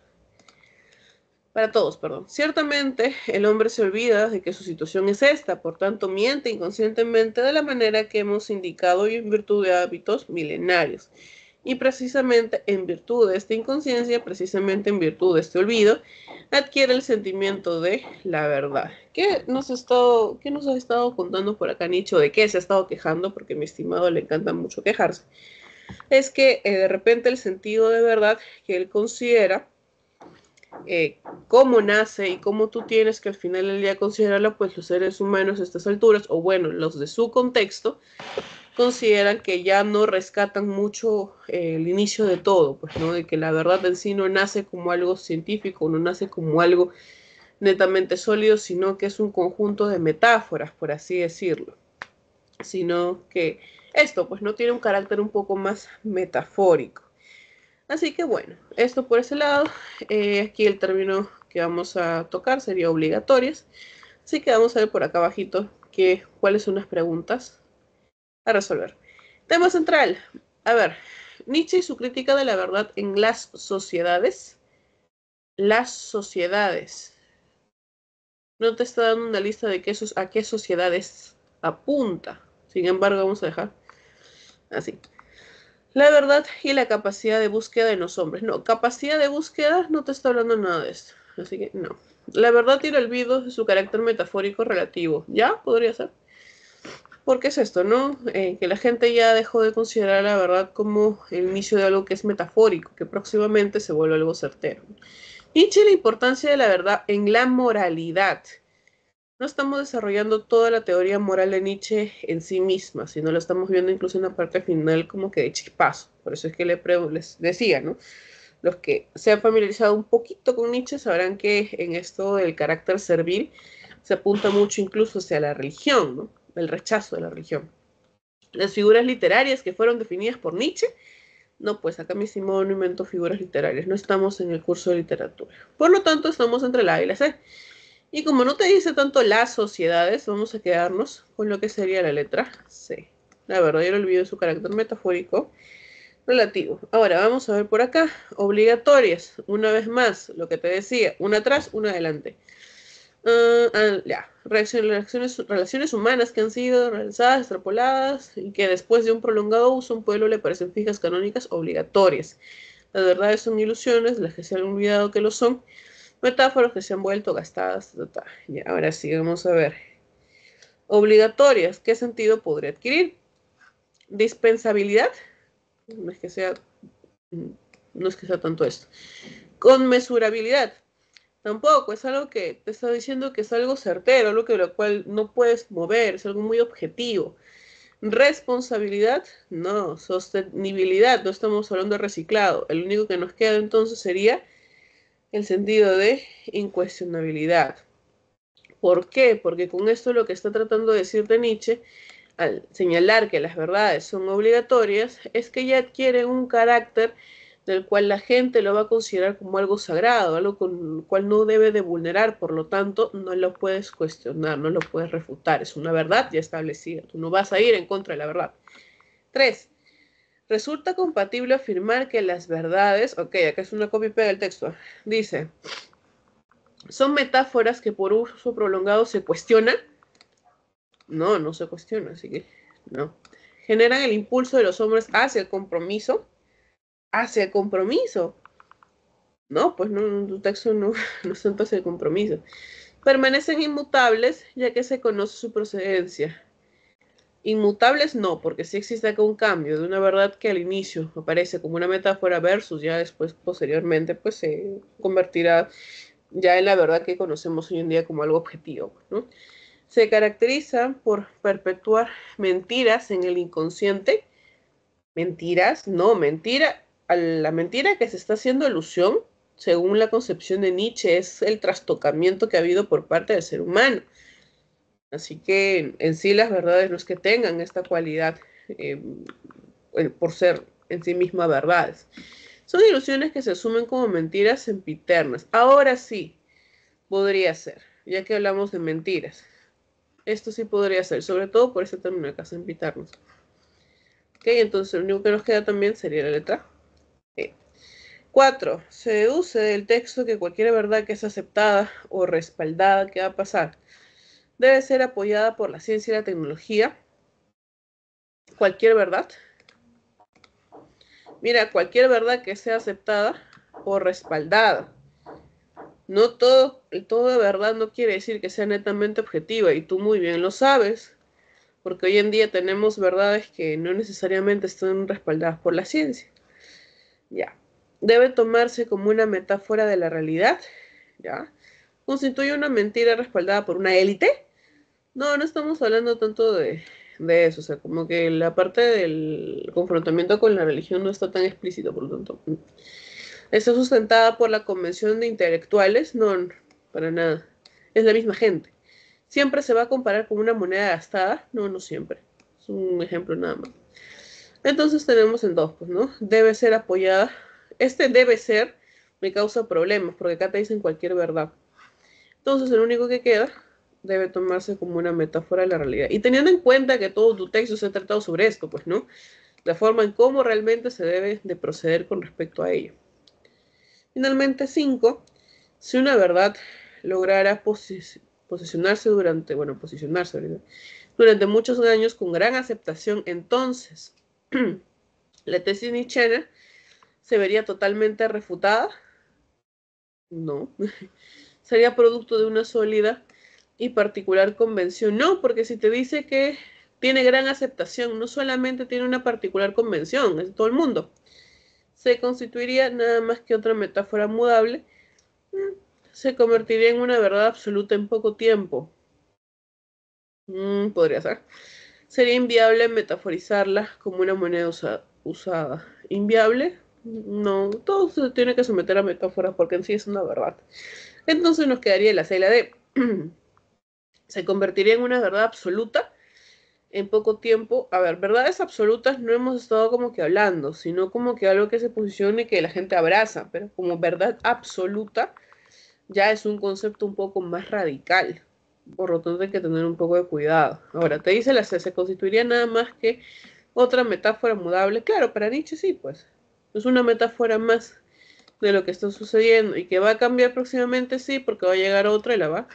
Para todos, perdón. Ciertamente, el hombre se olvida de que su situación es esta, por tanto miente inconscientemente de la manera que hemos indicado y en virtud de hábitos milenarios. Y precisamente en virtud de esta inconsciencia, precisamente en virtud de este olvido, adquiere el sentimiento de la verdad. ¿Qué nos ha estado contando por acá Nicho? ¿De qué se ha estado quejando? Porque a mi estimado le encanta mucho quejarse. Es que de repente el sentido de verdad que él considera cómo nace y cómo tú tienes que al final del día considerarlo, pues los seres humanos a estas alturas, o bueno, los de su contexto, consideran que ya no rescatan mucho el inicio de todo, pues, ¿no? De que la verdad en sí no nace como algo científico, no nace como algo netamente sólido, sino que es un conjunto de metáforas, por así decirlo. Sino que esto, pues, no tiene un carácter un poco más metafórico. Así que bueno, esto por ese lado. Aquí el término que vamos a tocar sería obligatorias. Así que vamos a ver por acá abajito cuáles son las preguntas a resolver. Tema central. A ver, Nietzsche y su crítica de la verdad en las sociedades. Las sociedades. No te está dando una lista de a qué sociedades apunta. Sin embargo, vamos a dejar así. La verdad y la capacidad de búsqueda en los hombres. No, capacidad de búsqueda no te está hablando nada de esto. Así que no. La verdad y el olvido de su carácter metafórico relativo. ¿Ya? Podría ser. ¿Por qué es esto, no? Que la gente ya dejó de considerar la verdad como el inicio de algo que es metafórico, que próximamente se vuelve algo certero. Nietzsche, la importancia de la verdad en la moralidad. No estamos desarrollando toda la teoría moral de Nietzsche en sí misma, sino lo estamos viendo incluso en la parte final como que de chispazo. Por eso es que les decía, ¿no? Los que se han familiarizado un poquito con Nietzsche sabrán que en esto del carácter servil se apunta mucho incluso hacia la religión, ¿no? El rechazo de la religión. Las figuras literarias que fueron definidas por Nietzsche, no, pues acá mi estimado no inventó figuras literarias, no estamos en el curso de literatura. Por lo tanto, estamos entre la A y la C. Y como no te dice tanto las sociedades, vamos a quedarnos con lo que sería la letra C. La verdad, yo olvido su carácter metafórico relativo. Ahora, vamos a ver por acá. Obligatorias. Una vez más, lo que te decía. Una atrás, una adelante. Ya. Relaciones humanas que han sido realizadas, extrapoladas, y que después de un prolongado uso, un pueblo le parecen fijas, canónicas, obligatorias. Las verdades son ilusiones, las que se han olvidado que lo son. Metáforas que se han vuelto gastadas. Y ahora sí, vamos a ver. Obligatorias, ¿qué sentido podría adquirir? Dispensabilidad, no es que sea tanto esto. Conmensurabilidad, tampoco, es algo que te está diciendo que es algo certero, algo que lo cual no puedes mover, es algo muy objetivo. Responsabilidad, no. Sostenibilidad, no estamos hablando de reciclado. El único que nos queda entonces sería el sentido de incuestionabilidad. ¿Por qué? Porque con esto lo que está tratando de decirte Nietzsche, al señalar que las verdades son obligatorias, es que ya adquieren un carácter del cual la gente lo va a considerar como algo sagrado, algo con lo cual no debe de vulnerar, por lo tanto, no lo puedes cuestionar, no lo puedes refutar, es una verdad ya establecida, tú no vas a ir en contra de la verdad. 3. Resulta compatible afirmar que las verdades, ok, acá es una copia y pega del texto, dice, son metáforas que por uso prolongado se cuestionan. No, no se cuestiona, así que no. Generan el impulso de los hombres hacia el compromiso. Hacia el compromiso. No, pues no, tu texto no, no son hacia el compromiso. Permanecen inmutables ya que se conoce su procedencia. Inmutables no, porque sí existe acá un cambio de una verdad que al inicio aparece como una metáfora versus ya después, posteriormente, pues se convertirá ya en la verdad que conocemos hoy en día como algo objetivo, ¿no? Se caracteriza por perpetuar mentiras en el inconsciente. Mentiras, no, mentira. A la mentira que se está haciendo alusión, según la concepción de Nietzsche, es el trastocamiento que ha habido por parte del ser humano. Así que en sí las verdades no es que tengan esta cualidad por ser en sí mismas verdades. Son ilusiones que se asumen como mentiras sempiternas. Ahora sí, podría ser, ya que hablamos de mentiras. Esto sí podría ser, sobre todo por ese término de sempiternos. Ok, entonces lo único que nos queda también sería la letra E. 4. Se deduce del texto que cualquier verdad que es aceptada o respaldada, ¿qué va a pasar? Debe ser apoyada por la ciencia y la tecnología. Cualquier verdad. Mira, cualquier verdad que sea aceptada o respaldada. No todo verdad no quiere decir que sea netamente objetiva, y tú muy bien lo sabes, porque hoy en día tenemos verdades que no necesariamente están respaldadas por la ciencia. Ya. Debe tomarse como una metáfora de la realidad. ¿Ya? ¿Constituye una mentira respaldada por una élite? No, no estamos hablando tanto de eso. O sea, como que la parte del confrontamiento con la religión no está tan explícito, por lo tanto. ¿Está sustentada por la convención de intelectuales? No, para nada. Es la misma gente. ¿Siempre se va a comparar con una moneda gastada? No, no siempre. Es un ejemplo nada más. Entonces tenemos en dos, pues, ¿no? Debe ser apoyada. Este debe ser me causa problemas, porque acá te dicen cualquier verdad. Entonces el único que queda debe tomarse como una metáfora de la realidad. Y teniendo en cuenta que todo tu texto se ha tratado sobre esto, pues, ¿no? La forma en cómo realmente se debe de proceder con respecto a ello. Finalmente, 5. Si una verdad lograra posicionarse durante muchos años con gran aceptación, entonces la tesis nietzscheana se vería totalmente refutada. No. Sería producto de una sólida y particular convención. No, porque si te dice que tiene gran aceptación, no solamente tiene una particular convención, es de todo el mundo. Se constituiría nada más que otra metáfora mudable. Se convertiría en una verdad absoluta en poco tiempo. Podría ser. Sería inviable metaforizarla como una moneda usada. ¿Inviable? No, todo se tiene que someter a metáforas porque en sí es una verdad. Entonces nos quedaría la C y la D. Se convertiría en una verdad absoluta en poco tiempo. A ver, verdades absolutas no hemos estado como que hablando, sino como que algo que se posicione y que la gente abraza, pero como verdad absoluta ya es un concepto un poco más radical. Por lo tanto hay que tener un poco de cuidado. Ahora, te dice la C, se constituiría nada más que otra metáfora mudable. Claro, para Nietzsche sí, pues. Es una metáfora más de lo que está sucediendo y que va a cambiar próximamente, sí, porque va a llegar otra y la va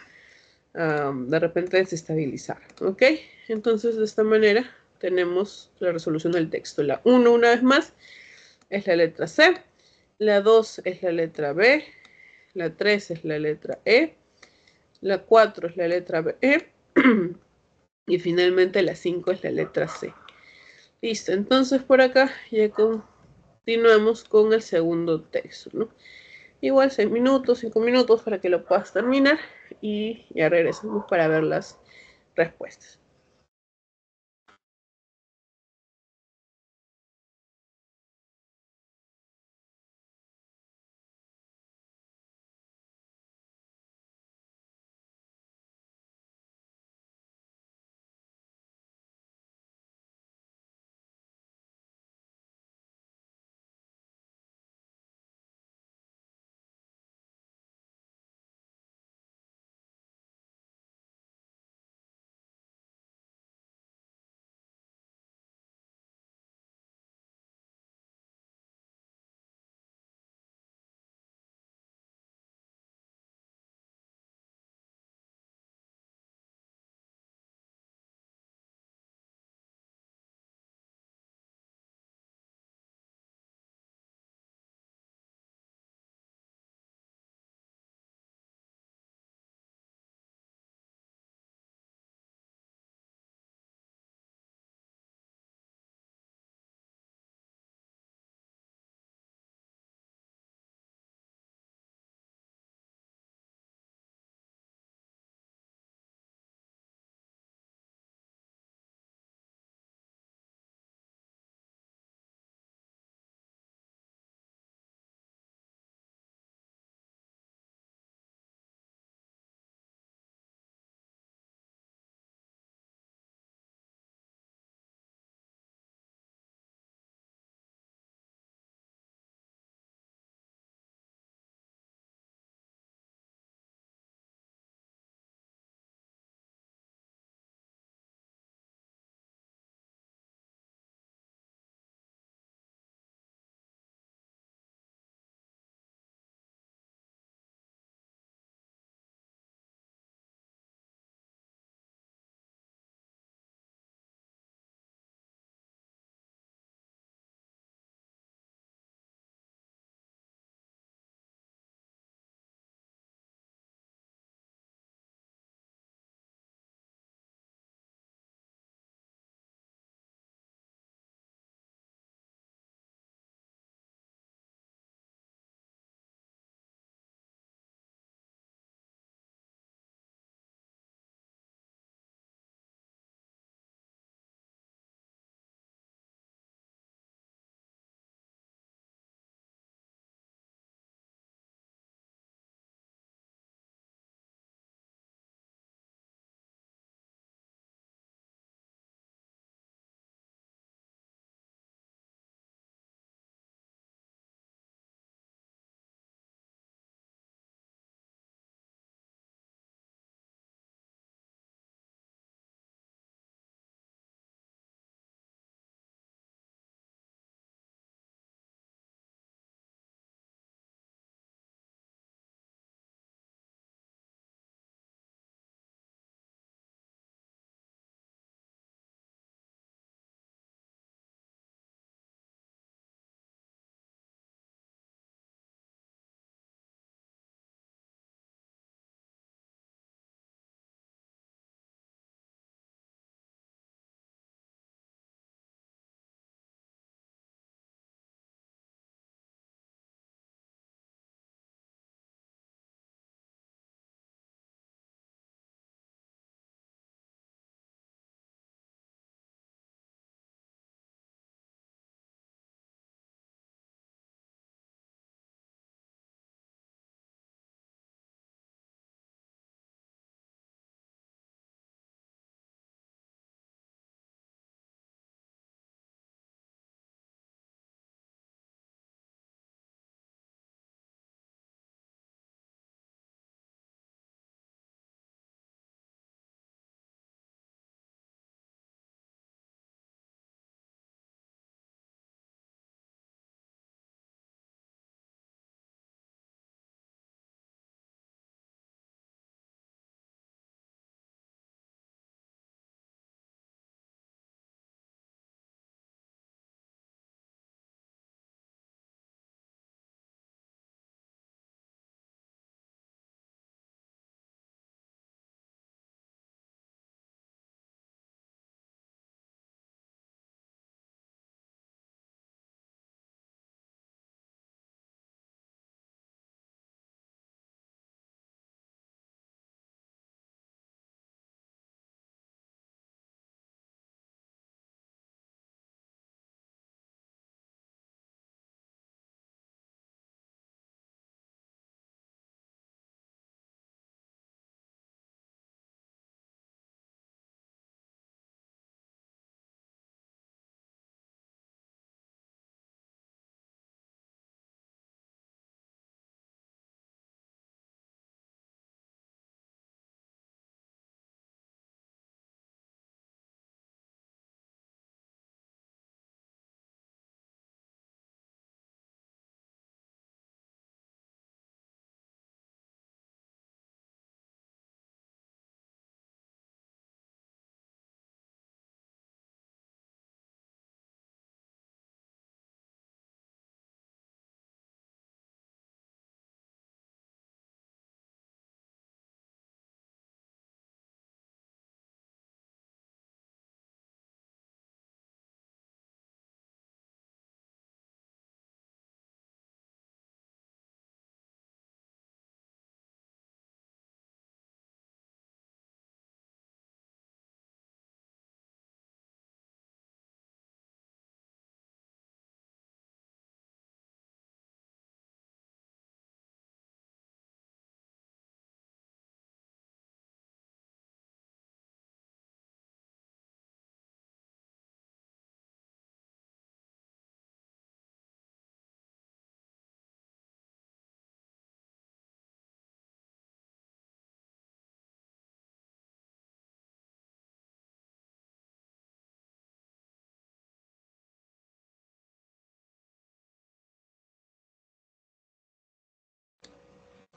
de repente desestabilizar, ¿ok? Entonces de esta manera tenemos la resolución del texto. La 1 una vez más es la letra C, la 2 es la letra B, la 3 es la letra E, la 4 es la letra B, y finalmente la 5 es la letra C. Listo, entonces por acá ya continuamos con el segundo texto, ¿no? Igual 6 minutos, 5 minutos para que lo puedas terminar y ya regresamos para ver las respuestas.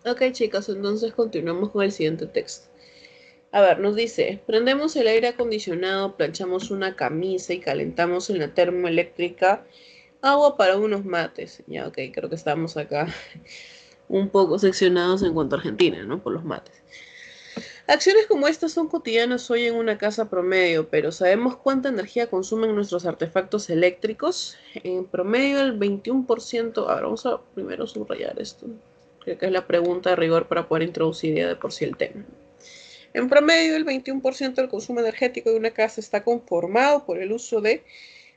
Ok, chicos, entonces continuamos con el siguiente texto. A ver, nos dice, prendemos el aire acondicionado, planchamos una camisa y calentamos en la termoeléctrica agua para unos mates. Ya, ok, creo que estamos acá un poco seccionados en cuanto a Argentina, ¿no? Por los mates. Acciones como estas son cotidianas hoy en una casa promedio, pero ¿sabemos cuánta energía consumen nuestros artefactos eléctricos? En promedio el 21%. Ahora vamos a primero subrayar esto, creo que es la pregunta de rigor para poder introducir ya de por sí el tema. En promedio el 21% del consumo energético de una casa está conformado por el uso de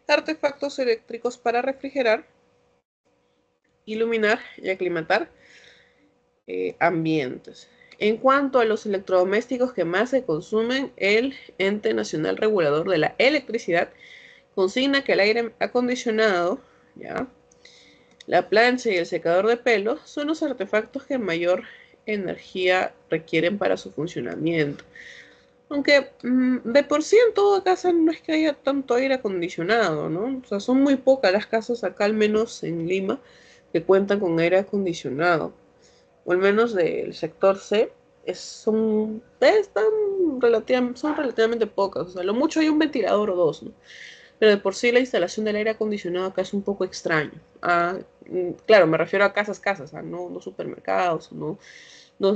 artefactos eléctricos para refrigerar, iluminar y aclimatar ambientes. En cuanto a los electrodomésticos que más se consumen, el Ente Nacional Regulador de la Electricidad consigna que el aire acondicionado, ¿ya?, la plancha y el secador de pelo son los artefactos que mayor energía requieren para su funcionamiento. Aunque de por sí en toda casa no es que haya tanto aire acondicionado, ¿no? O sea, son muy pocas las casas acá, al menos en Lima, que cuentan con aire acondicionado, o al menos del sector C, son relativamente pocas. O sea, lo mucho hay un ventilador o dos, ¿no? Pero de por sí la instalación del aire acondicionado acá es un poco extraño. Claro, me refiero a casas, no, no supermercados, no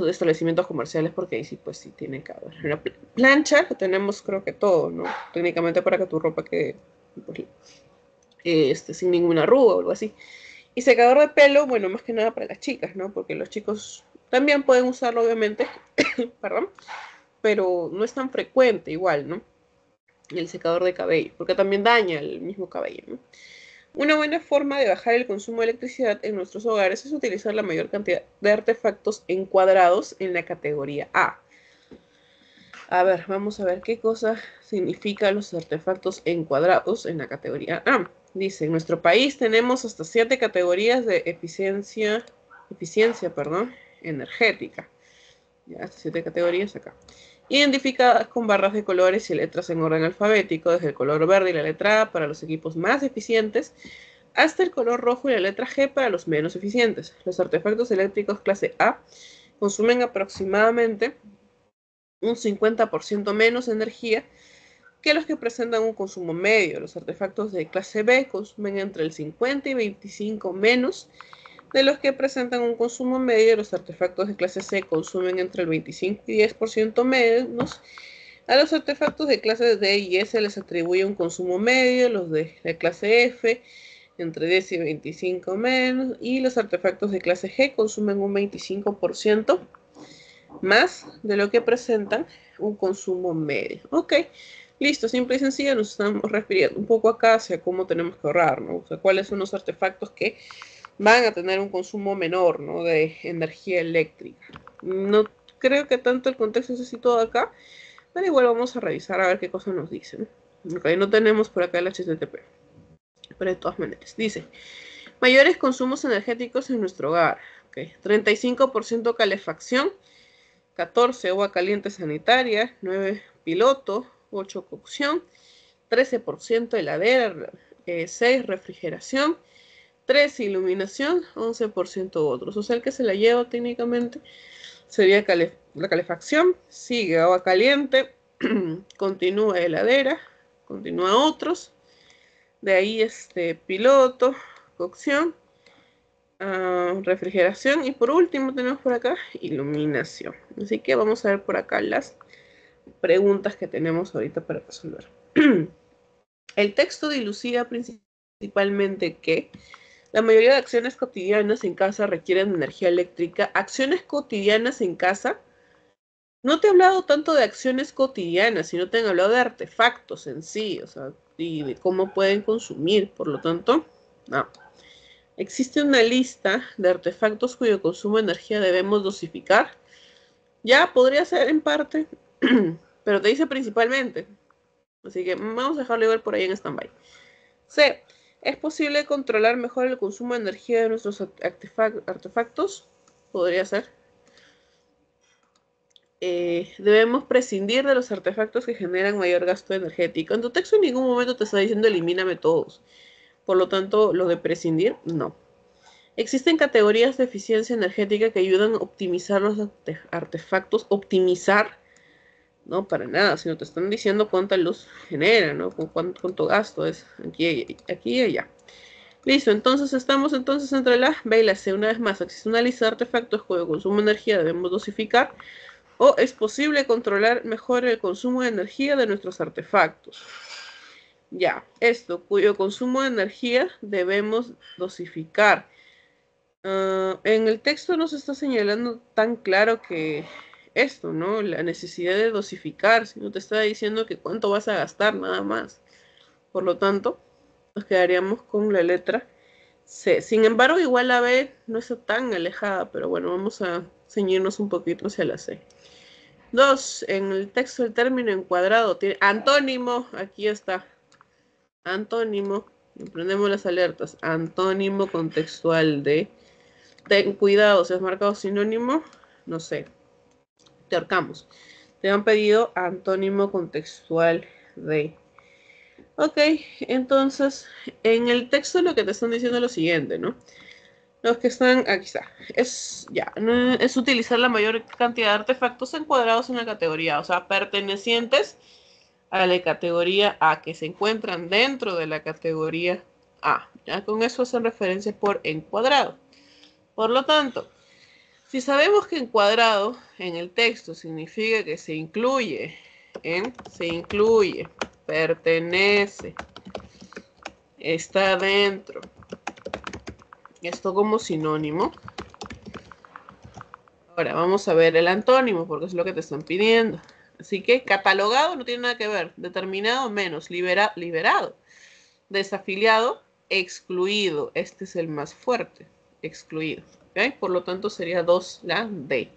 establecimientos comerciales, porque ahí sí, pues sí tiene que haber. En la plancha tenemos creo que todo, ¿no? Técnicamente para que tu ropa quede pues, sin ninguna arruga o algo así. Y secador de pelo, bueno, más que nada para las chicas, ¿no? Porque los chicos también pueden usarlo, obviamente, perdón, pero no es tan frecuente igual, ¿no? El secador de cabello, porque también daña el mismo cabello, ¿no? Una buena forma de bajar el consumo de electricidad en nuestros hogares es utilizar la mayor cantidad de artefactos encuadrados en la categoría A. A ver, vamos a ver qué cosa significan los artefactos encuadrados en la categoría A. Dice, en nuestro país tenemos hasta 7 categorías de eficiencia, energética. Ya, hasta 7 categorías acá. Identificadas con barras de colores y letras en orden alfabético, desde el color verde y la letra A para los equipos más eficientes, hasta el color rojo y la letra G para los menos eficientes. Los artefactos eléctricos clase A consumen aproximadamente un 50% menos energía que los que presentan un consumo medio. Los artefactos de clase B consumen entre el 50 y 25 menos de los que presentan un consumo medio. Los artefactos de clase C consumen entre el 25 y 10% menos. A los artefactos de clase D y S les atribuye un consumo medio, los de la clase F entre 10 y 25 menos, y los artefactos de clase G consumen un 25% más de lo que presentan un consumo medio. Ok, listo, simple y sencillo, nos estamos refiriendo un poco acá hacia cómo tenemos que ahorrar, ¿no? O sea, cuáles son los artefactos que van a tener un consumo menor, ¿no?, de energía eléctrica. No creo que tanto el contexto es así todo acá, pero igual vamos a revisar a ver qué cosas nos dicen. Ok, no tenemos por acá el HTTP, pero de todas maneras, dice, mayores consumos energéticos en nuestro hogar. Okay. 35% calefacción, 14 agua caliente sanitaria, 9 piloto, 8 cocción, 13% heladera, 6 refrigeración, 3 iluminación, 11% otros. O sea, el que se la lleva técnicamente sería la calefacción, sigue agua caliente, continúa heladera, continúa otros, de ahí piloto, cocción, refrigeración y por último tenemos por acá iluminación. Así que vamos a ver por acá las preguntas que tenemos ahorita para resolver. El texto dilucida principalmente que la mayoría de acciones cotidianas en casa requieren energía eléctrica. Acciones cotidianas en casa. No te he hablado tanto de acciones cotidianas, sino te han hablado de artefactos en sí, o sea, y de cómo pueden consumir. Por lo tanto, no. Existe una lista de artefactos cuyo consumo de energía debemos dosificar. Ya podría ser en parte, pero te dice principalmente. Así que vamos a dejarlo igual por ahí en stand-by. C. ¿Es posible controlar mejor el consumo de energía de nuestros artefactos? Podría ser. Debemos prescindir de los artefactos que generan mayor gasto energético. En tu texto en ningún momento te está diciendo elimíname todos. Por lo tanto, lo de prescindir, no. Existen categorías de eficiencia energética que ayudan a optimizar los artefactos. Optimizar, no para nada, sino te están diciendo cuánta luz genera, ¿no? Cuánto gasto es aquí y allá. Listo, entonces estamos entre la B y la C. Una vez más, existe una lista de artefactos cuyo consumo de energía debemos dosificar o es posible controlar mejor el consumo de energía de nuestros artefactos. Ya, esto, cuyo consumo de energía debemos dosificar. En el texto no se está señalando tan claro que esto, ¿no? La necesidad de dosificar, sino te está diciendo que cuánto vas a gastar nada más. Por lo tanto, nos quedaríamos con la letra C. Sin embargo, igual la B no está tan alejada, pero bueno, vamos a ceñirnos un poquito hacia la C. 2. En el texto el término encuadrado tiene antónimo. Aquí está. Antónimo. Prendemos las alertas. Antónimo contextual de. Ten cuidado, si has marcado sinónimo, no sé. Te ahorcamos. Te han pedido antónimo contextual de. Ok, entonces, en el texto lo que te están diciendo es lo siguiente, ¿no? Los que están, aquí está, es utilizar la mayor cantidad de artefactos encuadrados en la categoría, o sea, pertenecientes a la categoría A, que se encuentran dentro de la categoría A. Ya con eso hacen referencia por encuadrado. Por lo tanto, si sabemos que encuadrado en el texto significa que se incluye, pertenece, está dentro, esto como sinónimo. Ahora vamos a ver el antónimo, porque es lo que te están pidiendo. Así que catalogado no tiene nada que ver. Determinado menos. Liberado. Desafiliado. Excluido. Este es el más fuerte. Excluido. ¿Okay? Por lo tanto sería 2 la D.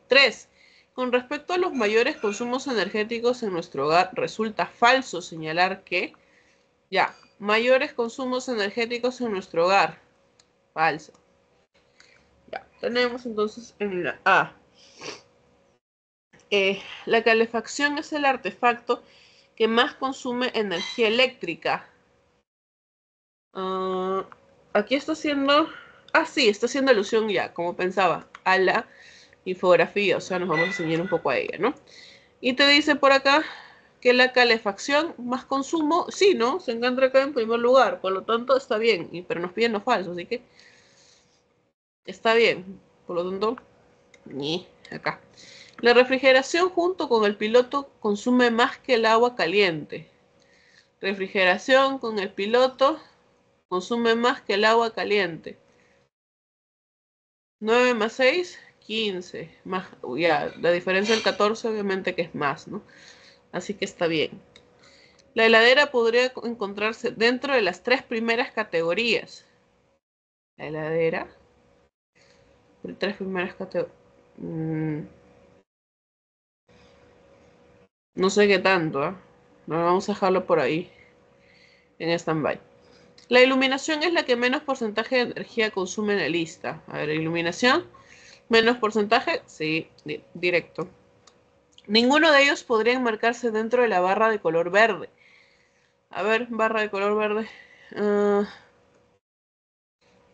3. Con respecto a los mayores consumos energéticos en nuestro hogar, resulta falso señalar que, mayores consumos energéticos en nuestro hogar. Falso. Ya, tenemos entonces en la A. La calefacción es el artefacto que más consume energía eléctrica. Aquí está haciendo... sí, está haciendo alusión ya, como pensaba, a la infografía. O sea, nos vamos a enseñar un poco a ella, ¿no? Y te dice por acá que la calefacción más consumo, sí, ¿no? Se encuentra acá en primer lugar. Por lo tanto, está bien. Pero nos piden lo falso, así que... está bien. Por lo tanto, acá. La refrigeración junto con el piloto consume más que el agua caliente. Refrigeración con el piloto consume más que el agua caliente. 9 más 6, 15. Más, la diferencia del 14 obviamente que es más, ¿no? Así que está bien. La heladera podría encontrarse dentro de las 3 primeras categorías. La heladera. 3 primeras categorías. No sé qué tanto, ¿eh? No, vamos a dejarlo por ahí. En stand-by. La iluminación es la que menos porcentaje de energía consume en la lista. A ver, iluminación. Menos porcentaje. Sí, directo. Ninguno de ellos podría enmarcarse dentro de la barra de color verde. A ver, barra de color verde.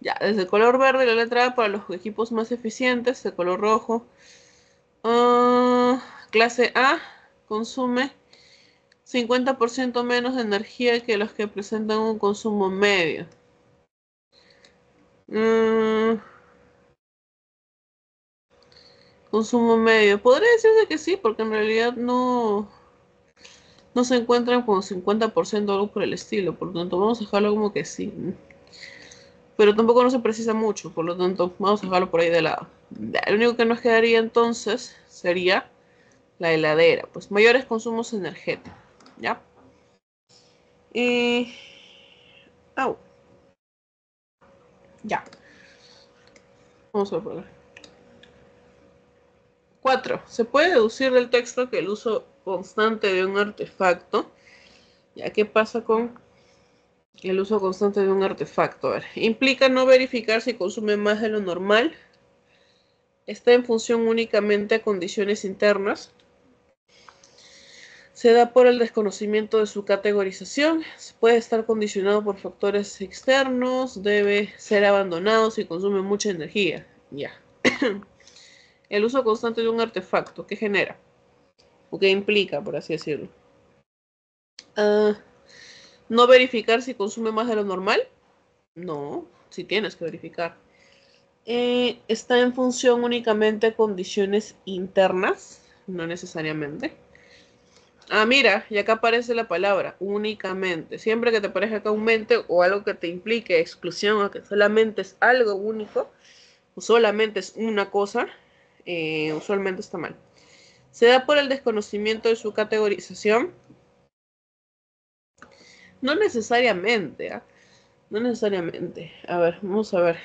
Desde el color verde la letra A para los equipos más eficientes. De color rojo. Clase A consume 50% menos de energía que los que presentan un consumo medio. Consumo medio. Podría decirse que sí, porque en realidad no se encuentran con 50% o algo por el estilo. Por lo tanto, vamos a dejarlo como que sí. Pero tampoco no se precisa mucho. Por lo tanto, vamos a dejarlo por ahí de lado. Lo único que nos quedaría entonces sería la heladera. Pues mayores consumos energéticos. ¿Ya? Y... ya. Vamos a ver por acá. 4. Se puede deducir del texto que el uso constante de un artefacto. ¿Ya qué pasa con el uso constante de un artefacto? A ver, implica no verificar si consume más de lo normal. Está en función únicamente a condiciones internas. Se da por el desconocimiento de su categorización, puede estar condicionado por factores externos, debe ser abandonado si consume mucha energía. Ya. El uso constante de un artefacto, ¿qué genera? ¿O qué implica, por así decirlo? No verificar si consume más de lo normal. No, si tienes que verificar. Está en función únicamente de condiciones internas, no necesariamente. Mira, y acá aparece la palabra únicamente. Siempre que te aparezca acá un mente o algo que te implique exclusión o que solamente es algo único o solamente es una cosa, usualmente está mal. Se da por el desconocimiento de su categorización. No necesariamente, ¿ah? No necesariamente. A ver, vamos a ver.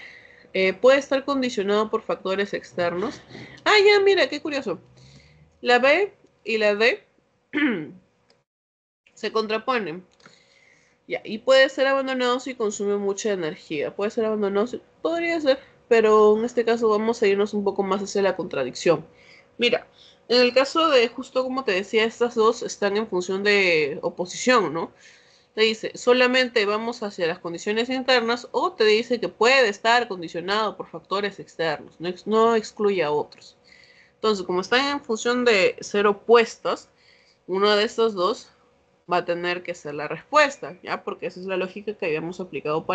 Puede estar condicionado por factores externos. Ya, mira, qué curioso. La B y la D se contraponen. Ya, y puede ser abandonado si consume mucha energía. Puede ser abandonado si... Podría ser, pero en este caso vamos a irnos un poco más hacia la contradicción. Mira, en el caso de, justo como te decía, estas dos están en función de oposición, ¿no? Te dice, solamente vamos hacia las condiciones internas o te dice que puede estar condicionado por factores externos, no excluye a otros. Entonces, como están en función de ser opuestos, uno de estos dos va a tener que ser la respuesta, ¿ya? Porque esa es la lógica que habíamos aplicado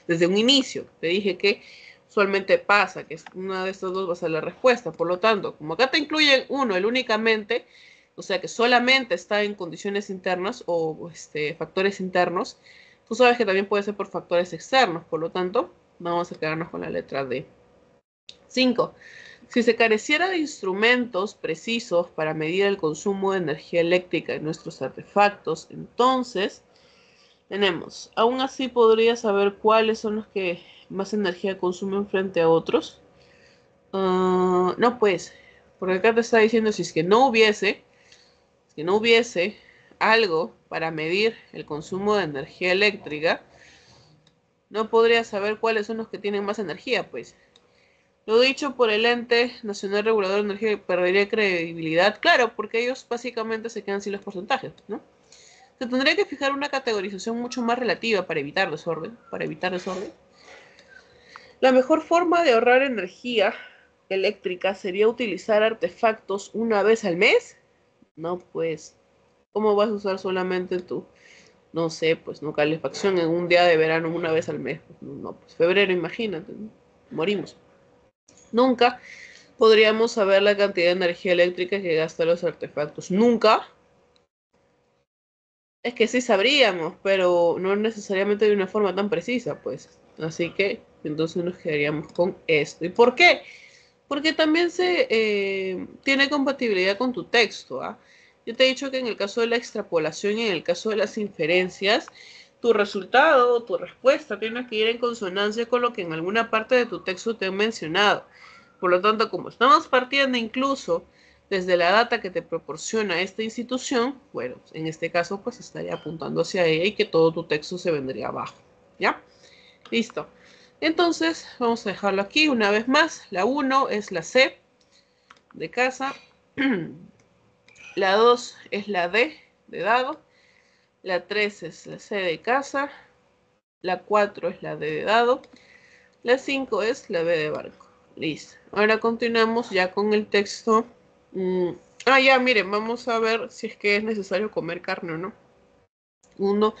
desde un inicio. Te dije que usualmente pasa, que una de estos dos va a ser la respuesta. Por lo tanto, como acá te incluyen uno, el únicamente, o sea que solamente está en condiciones internas o factores internos, tú sabes que también puede ser por factores externos. Por lo tanto, vamos a quedarnos con la letra D. 5. Si se careciera de instrumentos precisos para medir el consumo de energía eléctrica en nuestros artefactos, entonces tenemos, aún así podría saber cuáles son los que más energía consumen frente a otros. No, pues, porque acá te está diciendo si no hubiese algo para medir el consumo de energía eléctrica, no podría saber cuáles son los que tienen más energía, pues. Lo dicho por el Ente Nacional Regulador de Energía perdería credibilidad, claro, porque ellos básicamente se quedan sin los porcentajes, ¿no? Se tendría que fijar una categorización mucho más relativa para evitar desorden, La mejor forma de ahorrar energía eléctrica sería utilizar artefactos una vez al mes. No, pues, ¿cómo vas a usar solamente no sé, pues, no calefacción en un día de verano una vez al mes? No, pues, febrero, imagínate, ¿no? Morimos. Nunca podríamos saber la cantidad de energía eléctrica que gastan los artefactos. Nunca. Es que sí sabríamos, pero no necesariamente de una forma tan precisa, pues. Así que entonces nos quedaríamos con esto. ¿Y por qué? Porque también tiene compatibilidad con tu texto, ¿ah? Yo te he dicho que en el caso de la extrapolación y en el caso de las inferencias, tu resultado, tu respuesta tiene que ir en consonancia con lo que en alguna parte de tu texto te he mencionado. Por lo tanto, como estamos partiendo incluso desde la data que te proporciona esta institución, bueno, en este caso pues estaría apuntando hacia ella y que todo tu texto se vendría abajo. ¿Ya? Listo. Entonces, vamos a dejarlo aquí una vez más. La 1 es la C de casa. La 2 es la D de dado. La 3 es la C de casa. La 4 es la D de dado. La 5 es la B de barco. Listo. Ahora continuamos ya con el texto. Ya, miren, vamos a ver si es que es necesario comer carne o no. Uno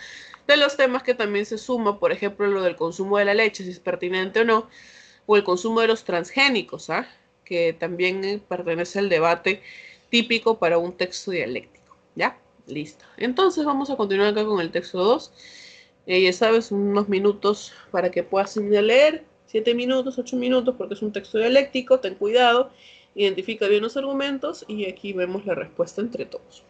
de los temas que también se suma, por ejemplo, lo del consumo de la leche, si es pertinente o no, o el consumo de los transgénicos, que también pertenece al debate típico para un texto dialéctico. ¿Ya? Listo. Entonces vamos a continuar acá con el texto 2. Ya sabes, unos minutos para que puedas ir a leer. 7 minutos, 8 minutos, porque es un texto dialéctico. Ten cuidado. Identifica bien los argumentos y aquí vemos la respuesta entre todos.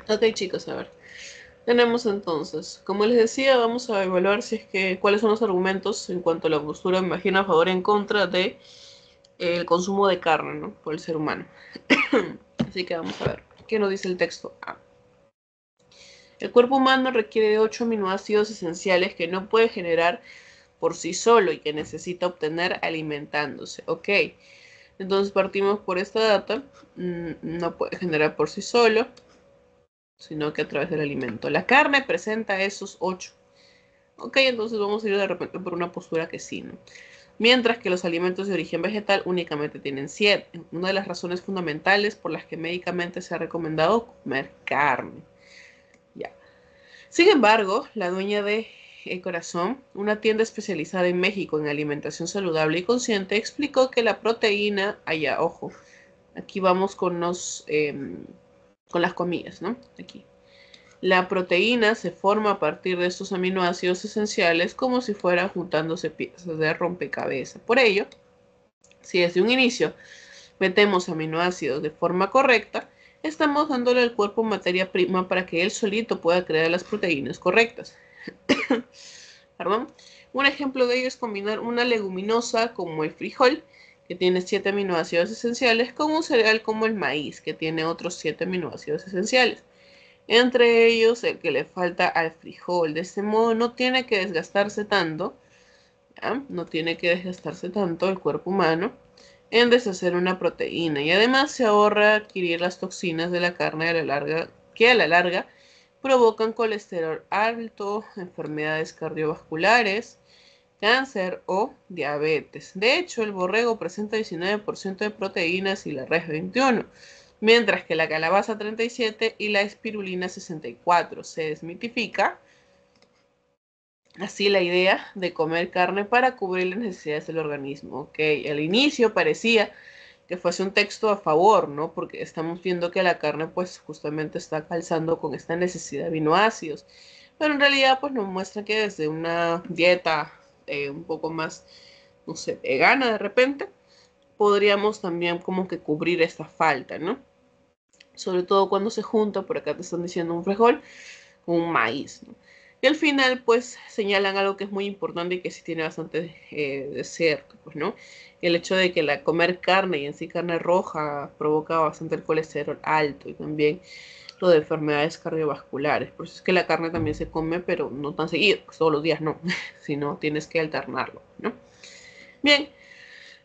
Ok, chicos, a ver. Tenemos entonces, como les decía, vamos a evaluar si es que cuáles son los argumentos en cuanto a la postura, me imagino, a favor y en contra de el consumo de carne, ¿no? Por el ser humano. Así que vamos a ver. ¿Qué nos dice el texto A? El cuerpo humano requiere de 8 aminoácidos esenciales que no puede generar por sí solo y que necesita obtener alimentándose. Ok, entonces partimos por esta data. No puede generar por sí solo, sino que a través del alimento. La carne presenta esos 8. Ok, entonces vamos a ir de repente por una postura que sí, ¿no? Mientras que los alimentos de origen vegetal únicamente tienen 7. Una de las razones fundamentales por las que médicamente se ha recomendado comer carne. Ya. Sin embargo, la dueña de El Corazón, una tienda especializada en México en alimentación saludable y consciente, explicó que la proteína, allá, ojo, aquí vamos con con las comillas, ¿no? Aquí. La proteína se forma a partir de estos aminoácidos esenciales como si fueran juntándose piezas de rompecabezas. Por ello, si desde un inicio metemos aminoácidos de forma correcta, estamos dándole al cuerpo materia prima para que él solito pueda crear las proteínas correctas. Perdón. Un ejemplo de ello es combinar una leguminosa como el frijol, que tiene 7 aminoácidos esenciales, con un cereal como el maíz, que tiene otros 7 aminoácidos esenciales. Entre ellos el que le falta al frijol. De este modo no tiene que desgastarse tanto, ¿ya? No tiene que desgastarse tanto el cuerpo humano en deshacer una proteína. Y además se ahorra adquirir las toxinas de la carne que a la larga provocan colesterol alto, enfermedades cardiovasculares, cáncer o diabetes. De hecho, el borrego presenta 19% de proteínas y la res 21%, mientras que la calabaza 37% y la espirulina 64%. Se desmitifica así la idea de comer carne para cubrir las necesidades del organismo. Ok, al inicio parecía que fuese un texto a favor, ¿no? Porque estamos viendo que la carne pues justamente está calzando con esta necesidad de aminoácidos. Pero en realidad pues nos muestra que desde una dieta un poco más, no sé, vegana de repente, podríamos también como que cubrir esta falta, ¿no? Sobre todo cuando se junta, por acá te están diciendo un frijol, con un maíz, ¿no? Y al final, pues, señalan algo que es muy importante y que sí tiene bastante de cierto, pues, ¿no? El hecho de que comer carne y en sí carne roja provoca bastante el colesterol alto y también lo de enfermedades cardiovasculares. Por eso es que la carne también se come, pero no tan seguido, pues todos los días no, sino tienes que alternarlo, ¿no? Bien,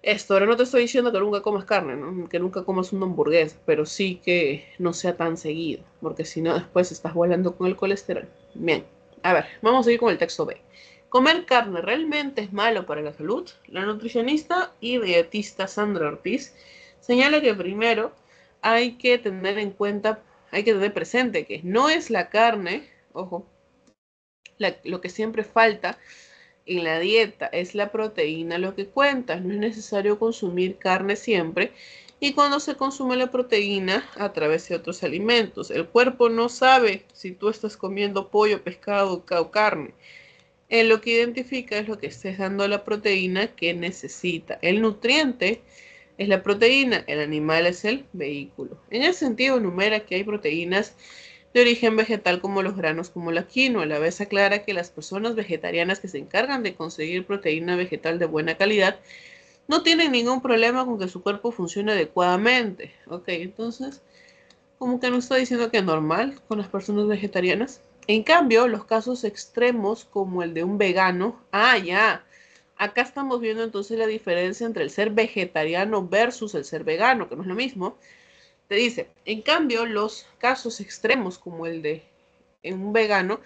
esto, ahora no te estoy diciendo que nunca comas carne, ¿no? Que nunca comas una hamburguesa, pero sí que no sea tan seguido, porque si no después estás volando con el colesterol. Bien, a ver, vamos a ir con el texto B. ¿Comer carne realmente es malo para la salud? La nutricionista y dietista Sandra Ortiz señala que primero hay que tener en cuenta, hay que tener presente que no es la carne, ojo, lo que siempre falta en la dieta es la proteína lo que cuenta. No es necesario consumir carne siempre. Y cuando se consume la proteína a través de otros alimentos, el cuerpo no sabe si tú estás comiendo pollo, pescado o carne. Él lo que identifica es lo que estés dando a la proteína que necesita. El nutriente es la proteína, el animal es el vehículo. En ese sentido, enumera que hay proteínas de origen vegetal como los granos como la quinoa. A la vez aclara que las personas vegetarianas que se encargan de conseguir proteína vegetal de buena calidad no tienen ningún problema con que su cuerpo funcione adecuadamente. Ok, entonces, como que no está diciendo que es normal con las personas vegetarianas. En cambio, los casos extremos como el de un vegano, ya, acá estamos viendo entonces la diferencia entre el ser vegetariano versus el ser vegano, que no es lo mismo. Te dice, en cambio, los casos extremos como el de un vegano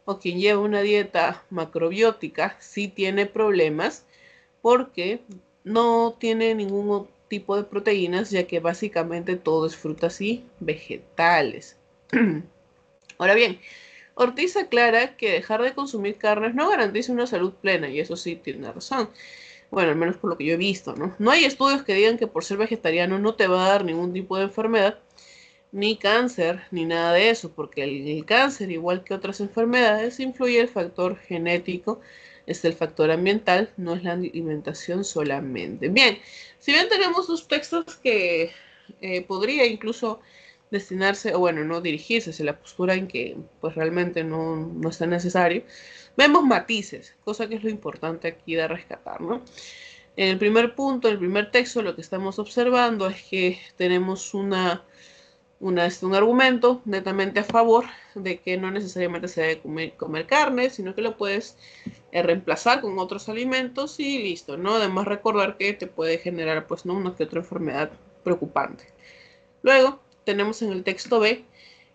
o quien lleva una dieta macrobiótica sí tiene problemas porque no tiene ningún tipo de proteínas, ya que básicamente todo es frutas y vegetales. Ahora bien, Ortiz aclara que dejar de consumir carnes no garantiza una salud plena, y eso sí tiene razón. Bueno, al menos por lo que yo he visto, ¿no? No hay estudios que digan que por ser vegetariano no te va a dar ningún tipo de enfermedad, ni cáncer, ni nada de eso, porque el cáncer, igual que otras enfermedades, influye el factor genético, es el factor ambiental, no es la alimentación solamente. Bien, si bien tenemos dos textos que podría incluso destinarse, o bueno, no dirigirse hacia la postura en que pues realmente no está necesario, vemos matices, cosa que es lo importante aquí de rescatar, ¿no? En el primer punto, en el primer texto, lo que estamos observando es que tenemos un argumento netamente a favor de que no necesariamente se debe comer carne, sino que lo puedes reemplazar con otros alimentos y listo, ¿no? Además recordar que te puede generar pues no una que otra enfermedad preocupante. Luego tenemos en el texto B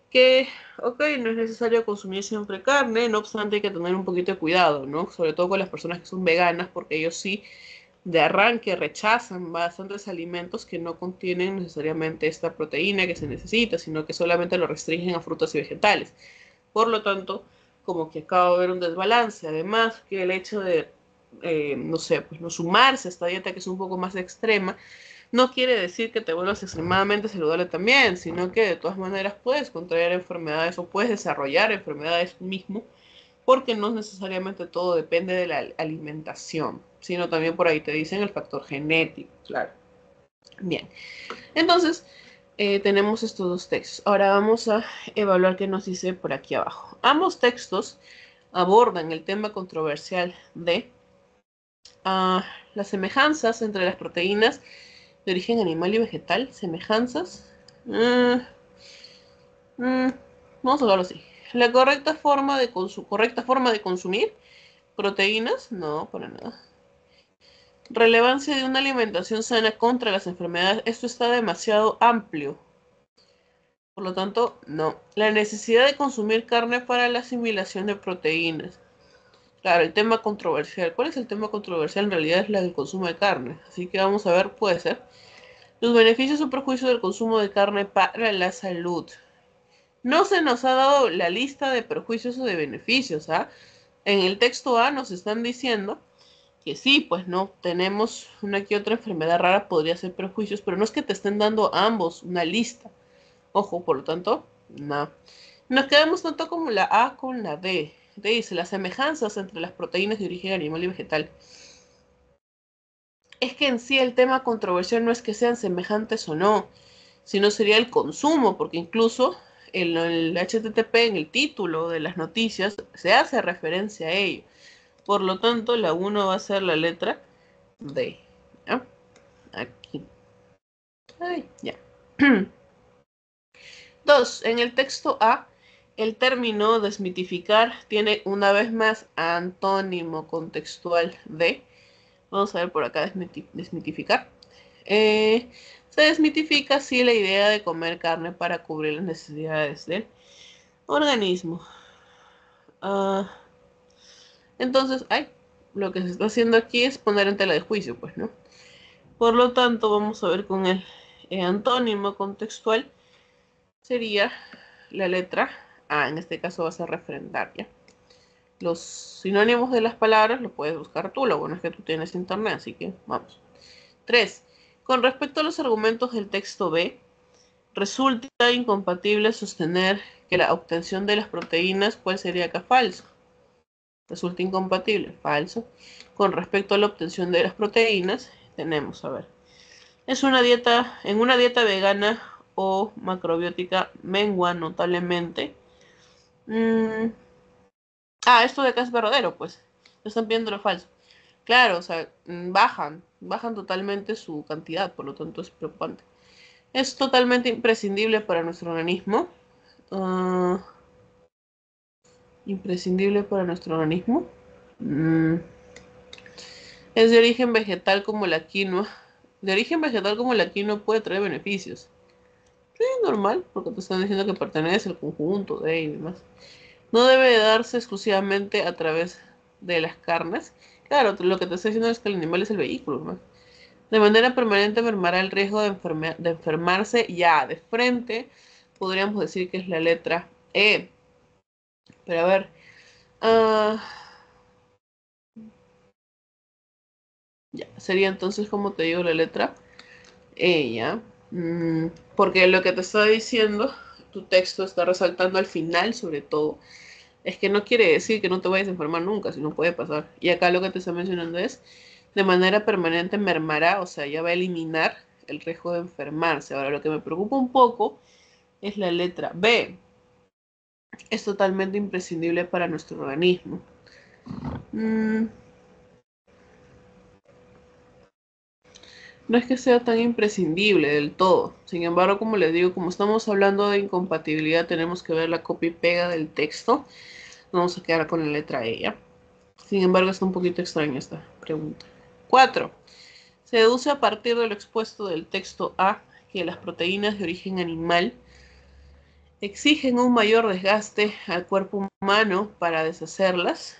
que, ok, no es necesario consumir siempre carne, no obstante hay que tener un poquito de cuidado, ¿no? Sobre todo con las personas que son veganas, porque ellos sí de arranque rechazan bastantes alimentos que no contienen necesariamente esta proteína que se necesita, sino que solamente lo restringen a frutas y vegetales. Por lo tanto, como que acaba de haber un desbalance. Además, que el hecho de, no sé, pues no sumarse a esta dieta que es un poco más extrema, no quiere decir que te vuelvas extremadamente saludable también, sino que de todas maneras puedes contraer enfermedades o puedes desarrollar enfermedades mismo, porque no necesariamente todo depende de la alimentación, sino también por ahí te dicen el factor genético, claro. Bien, entonces tenemos estos dos textos. Ahora vamos a evaluar qué nos dice por aquí abajo. Ambos textos abordan el tema controversial de las semejanzas entre las proteínas de origen animal y vegetal. Semejanzas. Vamos a verlo así. La correcta forma de consumir proteínas, no, para nada. Relevancia de una alimentación sana contra las enfermedades. Esto está demasiado amplio. Por lo tanto, no. La necesidad de consumir carne para la asimilación de proteínas. Claro, el tema controversial. ¿Cuál es el tema controversial? En realidad es el consumo de carne. Así que vamos a ver, puede ser. Los beneficios o perjuicios del consumo de carne para la salud. No se nos ha dado la lista de perjuicios o de beneficios, ¿ah? En el texto A nos están diciendo que sí, pues no, tenemos una que otra enfermedad rara, podría ser perjuicios, pero no es que te estén dando ambos una lista. Ojo, por lo tanto, no. Nos quedamos tanto como la A con la D. Te dice las semejanzas entre las proteínas de origen animal y vegetal. Es que en sí el tema controversial no es que sean semejantes o no, sino sería el consumo, porque incluso en el HTTP, en el título de las noticias, se hace referencia a ello. Por lo tanto, la 1 va a ser la letra D. ¿Ya? Aquí. Ay, ya. 2. En el texto A, el término desmitificar tiene una vez más antónimo contextual de. Vamos a ver por acá desmitificar. Se desmitifica así la idea de comer carne para cubrir las necesidades del organismo. Entonces, lo que se está haciendo aquí es poner en tela de juicio, pues, ¿no? Por lo tanto, vamos a ver con el antónimo contextual. Sería la letra A. En este caso vas a refrendar, ¿ya? Los sinónimos de las palabras lo puedes buscar tú. Lo bueno es que tú tienes internet, así que vamos. 3. Con respecto a los argumentos del texto B, resulta incompatible sostener que la obtención de las proteínas, ¿cuál sería acá? Falso. Resulta incompatible, falso. Con respecto a la obtención de las proteínas, tenemos, a ver, en una dieta vegana o macrobiótica mengua notablemente. Esto de acá es verdadero, pues. Están viendo lo falso. Claro, o sea, bajan totalmente su cantidad, por lo tanto es preocupante. Es totalmente imprescindible para nuestro organismo. Imprescindible para nuestro organismo. Es de origen vegetal como la quinoa. De origen vegetal como la quinoa puede traer beneficios. Sí, normal, porque te están diciendo que pertenece al conjunto de y demás. No debe darse exclusivamente a través de las carnes. Claro, lo que te estoy diciendo es que el animal es el vehículo, ¿no? De manera permanente mermará el riesgo de enfermarse ya de frente. Podríamos decir que es la letra E. Pero a ver. Ya, sería entonces como te digo la letra E, ¿ya? Porque lo que te está diciendo, tu texto está resaltando al final sobre todo, es que no quiere decir que no te vayas a enfermar nunca, si no puede pasar. Y acá lo que te está mencionando es, de manera permanente mermará, o sea, ya va a eliminar el riesgo de enfermarse. Ahora, lo que me preocupa un poco es la letra B. Es totalmente imprescindible para nuestro organismo. No es que sea tan imprescindible del todo. Sin embargo, como les digo, como estamos hablando de incompatibilidad, tenemos que ver la copia y pega del texto. Vamos a quedar con la letra E, ¿ya? Sin embargo, está un poquito extraña esta pregunta. 4. Se deduce a partir de lo expuesto del texto A que las proteínas de origen animal exigen un mayor desgaste al cuerpo humano para deshacerlas.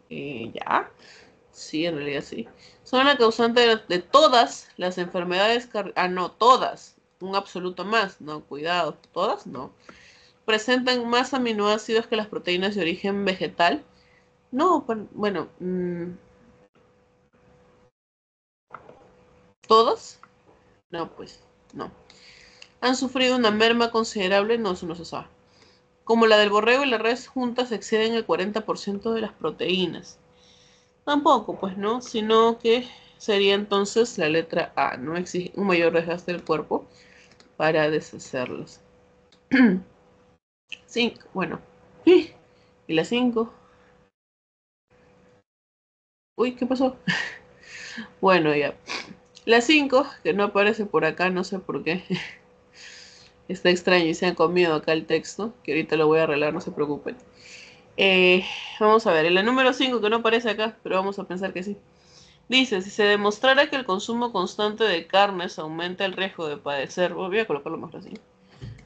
Ya. Sí, en realidad sí. Son la causante de todas las enfermedades no, todas. Un absoluto más. No, cuidado. ¿Todas? No. Presentan más aminoácidos que las proteínas de origen vegetal. No, bueno. ¿Todas? No, pues, no. Han sufrido una merma considerable, no, eso no se sabe. Como la del borrego y la res juntas exceden el 40% de las proteínas. Tampoco, pues no, sino que sería entonces la letra A, no exige un mayor desgaste del cuerpo para deshacerlos. 5, bueno. Y la 5. Uy, ¿qué pasó? Bueno, ya. La 5, que no aparece por acá, no sé por qué. Está extraño y se han comido acá el texto, que ahorita lo voy a arreglar, no se preocupen. Vamos a ver, en la número 5, que no aparece acá, pero vamos a pensar que sí. Dice, si se demostrara que el consumo constante de carnes aumenta el riesgo de padecer, voy a colocarlo más así.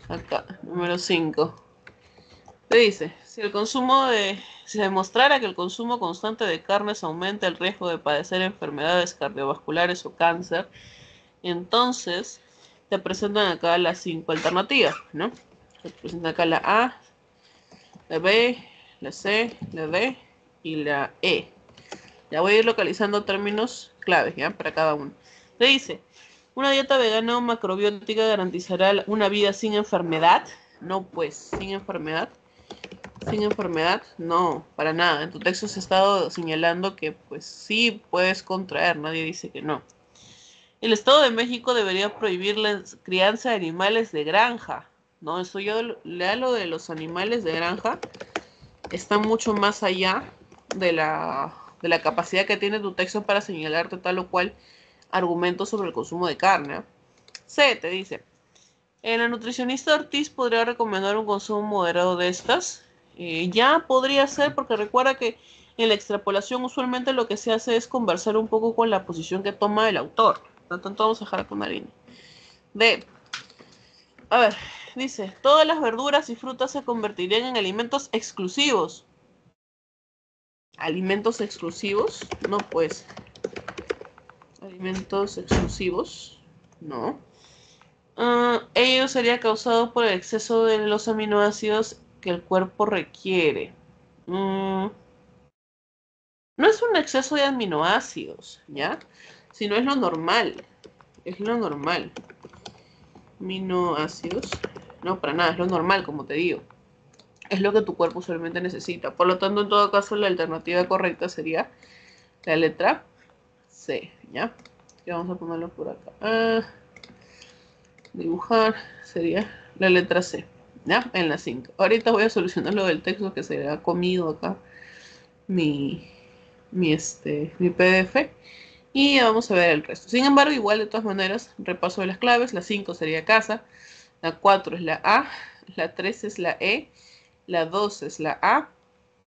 Acá, número 5. Te dice, si se demostrara que el consumo constante de carnes aumenta el riesgo de padecer enfermedades cardiovasculares o cáncer, entonces te presentan acá las 5 alternativas, ¿no? Te presentan acá la A, la B, la C, la D y la E. Ya voy a ir localizando términos claves, ¿ya? Para cada uno. Te dice, ¿una dieta vegana o macrobiótica garantizará una vida sin enfermedad? No, pues, sin enfermedad. Sin enfermedad, no, para nada. En tu texto se ha estado señalando que, pues, sí puedes contraer, nadie dice que no. El Estado de México debería prohibir la crianza de animales de granja. No, eso yo lea lo de los animales de granja. Está mucho más allá de la capacidad que tiene tu texto para señalarte tal o cual argumento sobre el consumo de carne. C, te dice, la nutricionista Ortiz podría recomendar un consumo moderado de estas. Ya podría ser, porque recuerda que en la extrapolación usualmente lo que se hace es conversar un poco con la posición que toma el autor. Por lo tanto, vamos a dejar con una línea. D. A ver, dice, todas las verduras y frutas se convertirían en alimentos exclusivos. ¿Alimentos exclusivos? No, pues. Alimentos exclusivos. No. Ello sería causado por el exceso de los aminoácidos que el cuerpo requiere. No es un exceso de aminoácidos, ¿ya? Sino es lo normal. Es lo normal. Aminoácidos. No, para nada, es lo normal, como te digo. Es lo que tu cuerpo usualmente necesita. Por lo tanto, en todo caso, la alternativa correcta sería la letra C, ¿ya? Y vamos a ponerlo por acá. Dibujar sería la letra C, ¿ya? En la 5. Ahorita voy a solucionar lo del texto que se ha comido acá mi PDF. Y vamos a ver el resto. Sin embargo, igual de todas maneras, repaso de las claves. La 5 sería casa. La 4 es la A. La 3 es la E. La 2 es la A.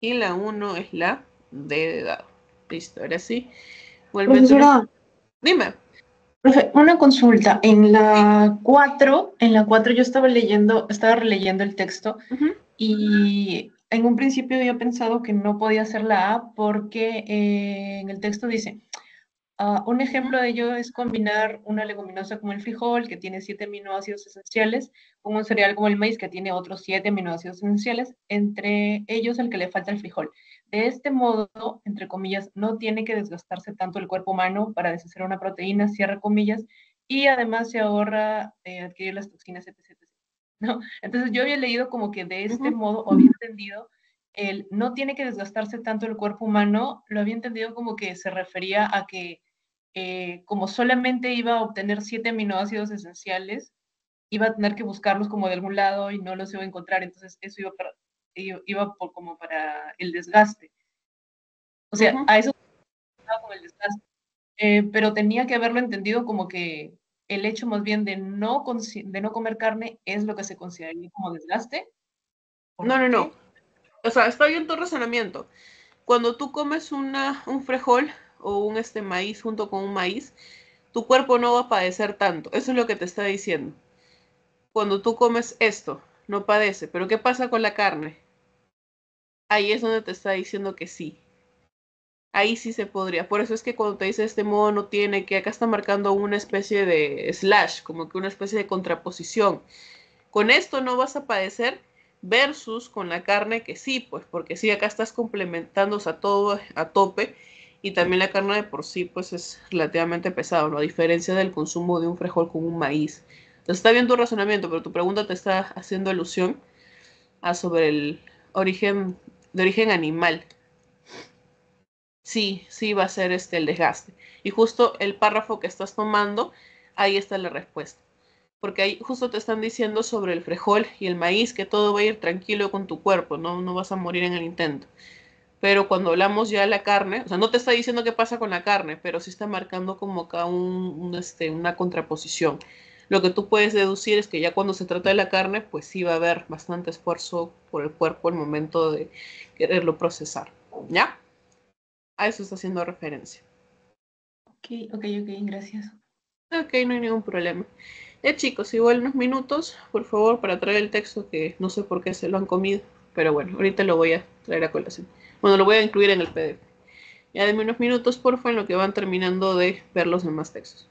Y la 1 es la D de dado. Listo, ahora sí. Profesora, Dime. profe, una consulta. En la cuatro yo estaba releyendo el texto Ujú, y en un principio había pensado que no podía ser la A porque en el texto dice, un ejemplo de ello es combinar una leguminosa como el frijol, que tiene 7 aminoácidos esenciales, con un cereal como el maíz, que tiene otros 7 aminoácidos esenciales, entre ellos el que le falta el frijol. De este modo, entre comillas, no tiene que desgastarse tanto el cuerpo humano para deshacer una proteína, cierra comillas, y además se ahorra adquirir las toxinas, etc. ¿No? Entonces yo había leído como que de este ujú. modo, o había entendido, el no tiene que desgastarse tanto el cuerpo humano, lo había entendido como que se refería a que como solamente iba a obtener 7 aminoácidos esenciales, iba a tener que buscarlos como de algún lado y no los iba a encontrar, entonces eso iba por, como para el desgaste. O sea, Ujú. a eso estaba con el desgaste. Pero tenía que haberlo entendido como que el hecho más bien de no comer carne es lo que se consideraría como desgaste. No, ¿Por no, no. qué? O sea, está bien tu razonamiento. Cuando tú comes un frijol o un maíz junto con un maíz, tu cuerpo no va a padecer tanto. Eso es lo que te está diciendo. Cuando tú comes esto, no padece. Pero ¿qué pasa con la carne? Ahí es donde te está diciendo que sí. Ahí sí se podría. Por eso es que cuando te dice este modo no tiene, que acá está marcando una especie de slash, como que una especie de contraposición. Con esto no vas a padecer versus con la carne que sí, pues porque sí, acá estás complementándose a todo a tope y también la carne de por sí pues es relativamente pesado, ¿no? A diferencia del consumo de un frijol con un maíz. Entonces está bien tu razonamiento, pero tu pregunta te está haciendo alusión a sobre el origen de origen animal. Sí, sí va a ser el desgaste. Y justo el párrafo que estás tomando, ahí está la respuesta. Porque ahí justo te están diciendo sobre el frijol y el maíz que todo va a ir tranquilo con tu cuerpo, no, no vas a morir en el intento. Pero cuando hablamos ya de la carne, o sea, no te está diciendo qué pasa con la carne, pero sí está marcando como acá una contraposición. Lo que tú puedes deducir es que ya cuando se trata de la carne, pues sí va a haber bastante esfuerzo por el cuerpo al momento de quererlo procesar. ¿Ya? A eso está haciendo referencia. Ok, ok, ok, gracias. Ok, no hay ningún problema. Chicos, igual unos minutos, por favor, para traer el texto que no sé por qué se lo han comido, pero bueno, ahorita lo voy a traer a colación. Bueno, lo voy a incluir en el PDF. Ya denme unos minutos, porfa, en lo que van terminando de ver los demás textos.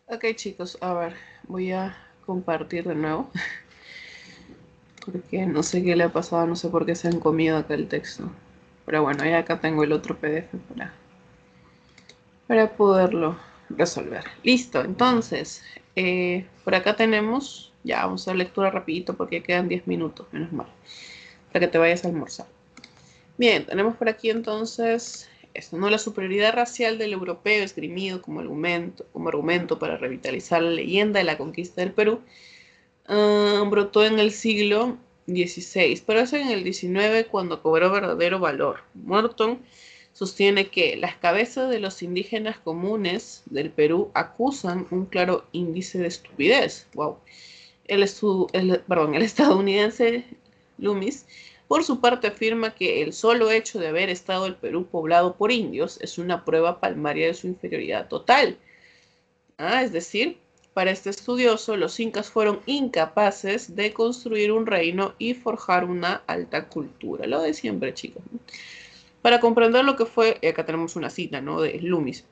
Ok, chicos, a ver, voy a compartir de nuevo. Porque no sé qué le ha pasado, no sé por qué se han comido acá el texto. Pero bueno, ya acá tengo el otro PDF para poderlo resolver. Listo, entonces, por acá tenemos, ya vamos a hacer lectura rapidito porque quedan 10 minutos, menos mal, para que te vayas a almorzar. Bien, tenemos por aquí entonces esto, ¿no? La superioridad racial del europeo esgrimido como argumento para revitalizar la leyenda de la conquista del Perú, brotó en el siglo XVI, pero es en el XIX cuando cobró verdadero valor. Morton sostiene que las cabezas de los indígenas comunes del Perú acusan un claro índice de estupidez. Wow. El estadounidense Loomis, por su parte, afirma que el solo hecho de haber estado el Perú poblado por indios es una prueba palmaria de su inferioridad total. Es decir, para este estudioso, los incas fueron incapaces de construir un reino y forjar una alta cultura. Lo de siempre, chicos. Para comprender lo que fue, acá tenemos una cita, ¿no? De Loomis.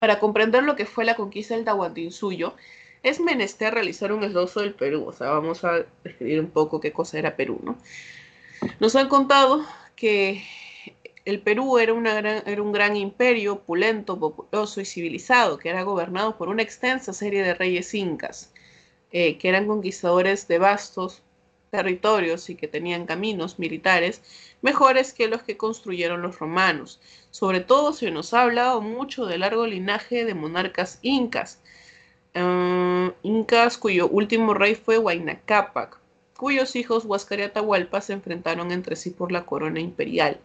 Para comprender lo que fue la conquista del Tahuantinsuyo, es menester realizar un esbozo del Perú. O sea, vamos a describir un poco qué cosa era Perú, ¿no? Nos han contado que el Perú era un gran imperio, opulento, populoso y civilizado, que era gobernado por una extensa serie de reyes incas, que eran conquistadores de vastos territorios y que tenían caminos militares mejores que los que construyeron los romanos. Sobre todo se nos ha hablado mucho del largo linaje de monarcas incas, incas cuyo último rey fue Huayna Cápac, cuyos hijos Huáscar y Atahualpa se enfrentaron entre sí por la corona imperial,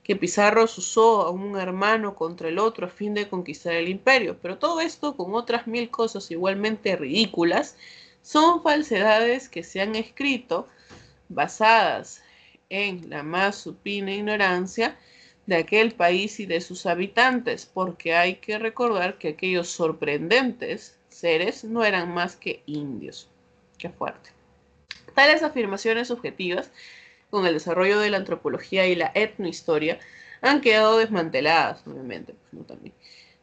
que Pizarro usó a un hermano contra el otro a fin de conquistar el imperio. Pero todo esto, con otras 1000 cosas igualmente ridículas, son falsedades que se han escrito basadas en la más supina ignorancia de aquel país y de sus habitantes, porque hay que recordar que aquellos sorprendentes seres no eran más que indios. Qué fuerte. Tales afirmaciones subjetivas, con el desarrollo de la antropología y la etnohistoria, han quedado desmanteladas, obviamente, pues, ¿no? También.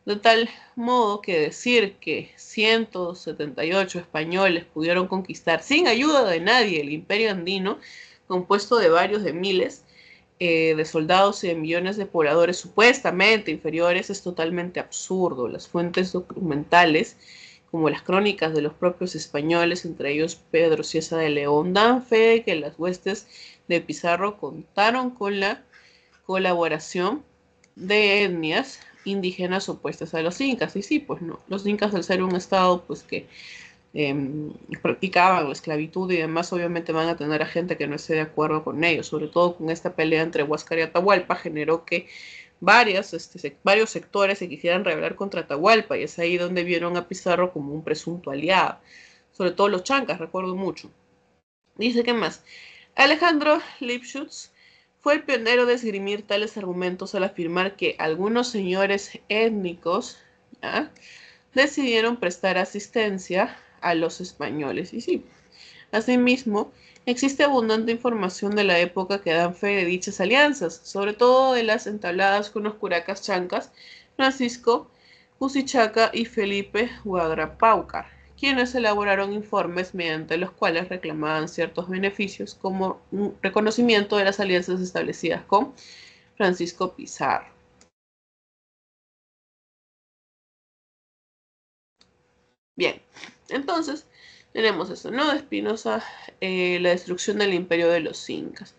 De tal modo que decir que 178 españoles pudieron conquistar sin ayuda de nadie el imperio andino, compuesto de varios de miles de soldados y de millones de pobladores supuestamente inferiores, es totalmente absurdo. Las fuentes documentales, como las crónicas de los propios españoles, entre ellos Pedro Cieza de León, dan fe de que las huestes de Pizarro contaron con la colaboración de etnias indígenas opuestas a los incas. Y sí, pues no, los incas, al ser un estado pues que practicaban la esclavitud y demás, obviamente van a tener a gente que no esté de acuerdo con ellos, sobre todo con esta pelea entre Huáscar y Atahualpa, generó que varios sectores se quisieran rebelar contra Atahualpa, y es ahí donde vieron a Pizarro como un presunto aliado, sobre todo los chancas, recuerdo mucho. Dice que más, Alejandro Lipschutz fue el pionero de esgrimir tales argumentos al afirmar que algunos señores étnicos, ¿ya?, decidieron prestar asistencia a los españoles. Y sí, asimismo, existe abundante información de la época que dan fe de dichas alianzas, sobre todo de las entabladas con los curacas chancas Francisco Cusichaca y Felipe Huagrapaucar, quienes elaboraron informes mediante los cuales reclamaban ciertos beneficios como un reconocimiento de las alianzas establecidas con Francisco Pizarro. Bien, entonces tenemos eso, ¿no? De Espinosa, la destrucción del imperio de los incas.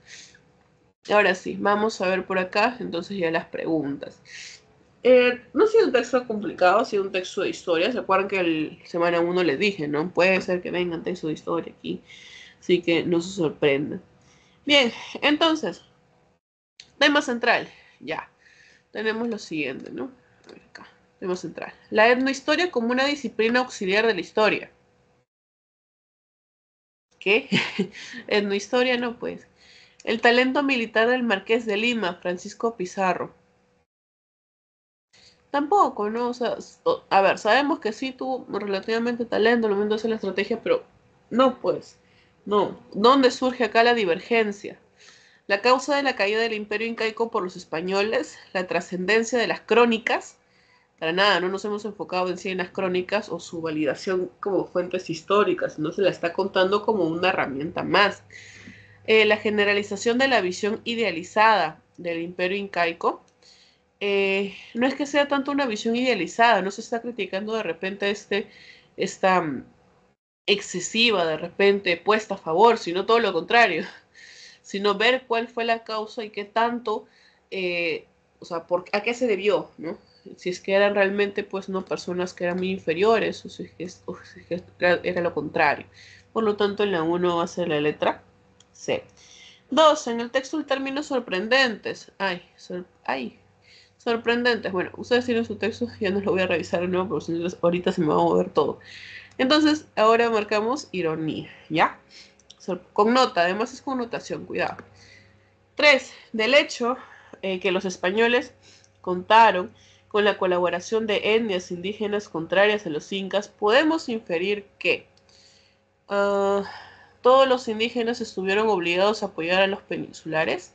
Ahora sí, vamos a ver por acá, entonces ya las preguntas. No ha sido un texto complicado, ha sido un texto de historia. ¿Se acuerdan que el semana 1 les dije, no? Puede ser que vengan texto de historia aquí, así que no se sorprendan. Bien, entonces, tema central, ya. Tenemos lo siguiente, ¿no? A ver acá, tema central. La etnohistoria como una disciplina auxiliar de la historia. ¿Qué? Etnohistoria no, pues. El talento militar del Marqués de Lima, Francisco Pizarro. Tampoco, ¿no? O sea, a ver, sabemos que sí tuvo relativamente talento al momento de hacer la estrategia, pero no, pues. No. ¿Dónde surge acá la divergencia? La causa de la caída del imperio incaico por los españoles, la trascendencia de las crónicas, Para nada, no nos hemos enfocado en sí en las crónicas o su validación como fuentes históricas, no se la está contando como una herramienta más. La generalización de la visión idealizada del imperio incaico no es que sea tanto una visión idealizada, no se está criticando de repente esta excesiva, de repente puesta a favor, sino todo lo contrario, sino ver cuál fue la causa y qué tanto, o sea, a qué se debió, ¿no? Si es que eran realmente, pues, no personas que eran muy inferiores, o si es que era lo contrario. Por lo tanto, en la 1 va a ser la letra C. 2. En el texto el término sorprendentes. Ay, sorprendentes. Bueno, ustedes tienen su texto, ya no lo voy a revisar de nuevo, porque ahorita se me va a mover todo. Entonces, ahora marcamos ironía, ¿ya? Con nota, además es con notación, cuidado. 3. Del hecho que los españoles contaron con la colaboración de etnias indígenas contrarias a los incas, podemos inferir que todos los indígenas estuvieron obligados a apoyar a los peninsulares.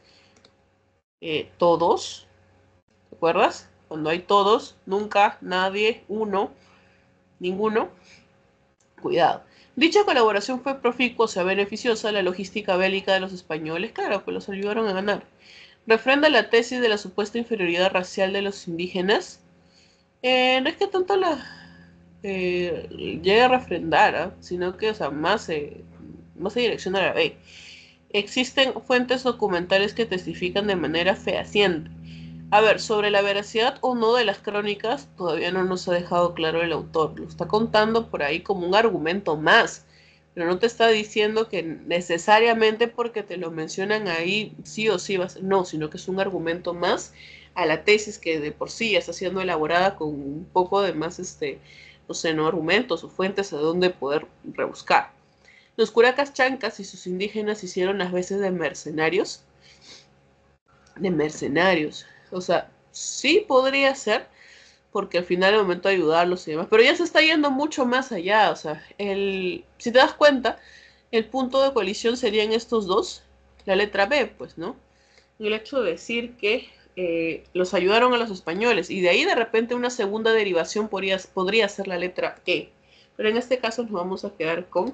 Todos, ¿te acuerdas? Cuando hay todos, nunca, nadie, uno, ninguno. Cuidado. Dicha colaboración fue proficua, o sea, beneficiosa a la logística bélica de los españoles, claro, pues los ayudaron a ganar. Refrenda la tesis de la supuesta inferioridad racial de los indígenas. No es que tanto la llegue a refrendar, ¿eh? Sino que, o sea, más se direcciona a la B. Existen fuentes documentales que testifican de manera fehaciente. A ver, sobre la veracidad o no de las crónicas, todavía no nos ha dejado claro el autor. Lo está contando por ahí como un argumento más, pero no te está diciendo que necesariamente porque te lo mencionan ahí sí o sí vas, no, sino que es un argumento más a la tesis que de por sí ya está siendo elaborada con un poco de más, no sé, no argumentos o fuentes a donde poder rebuscar. Los curacas chancas y sus indígenas hicieron las veces de mercenarios. De mercenarios. O sea, sí podría ser, porque al final el momento de ayudarlos y demás, pero ya se está yendo mucho más allá. O sea, si te das cuenta, el punto de colisión serían estos dos, la letra B, pues, ¿no? Y el hecho de decir que los ayudaron a los españoles, y de ahí de repente una segunda derivación podría ser la letra E. Pero en este caso nos vamos a quedar con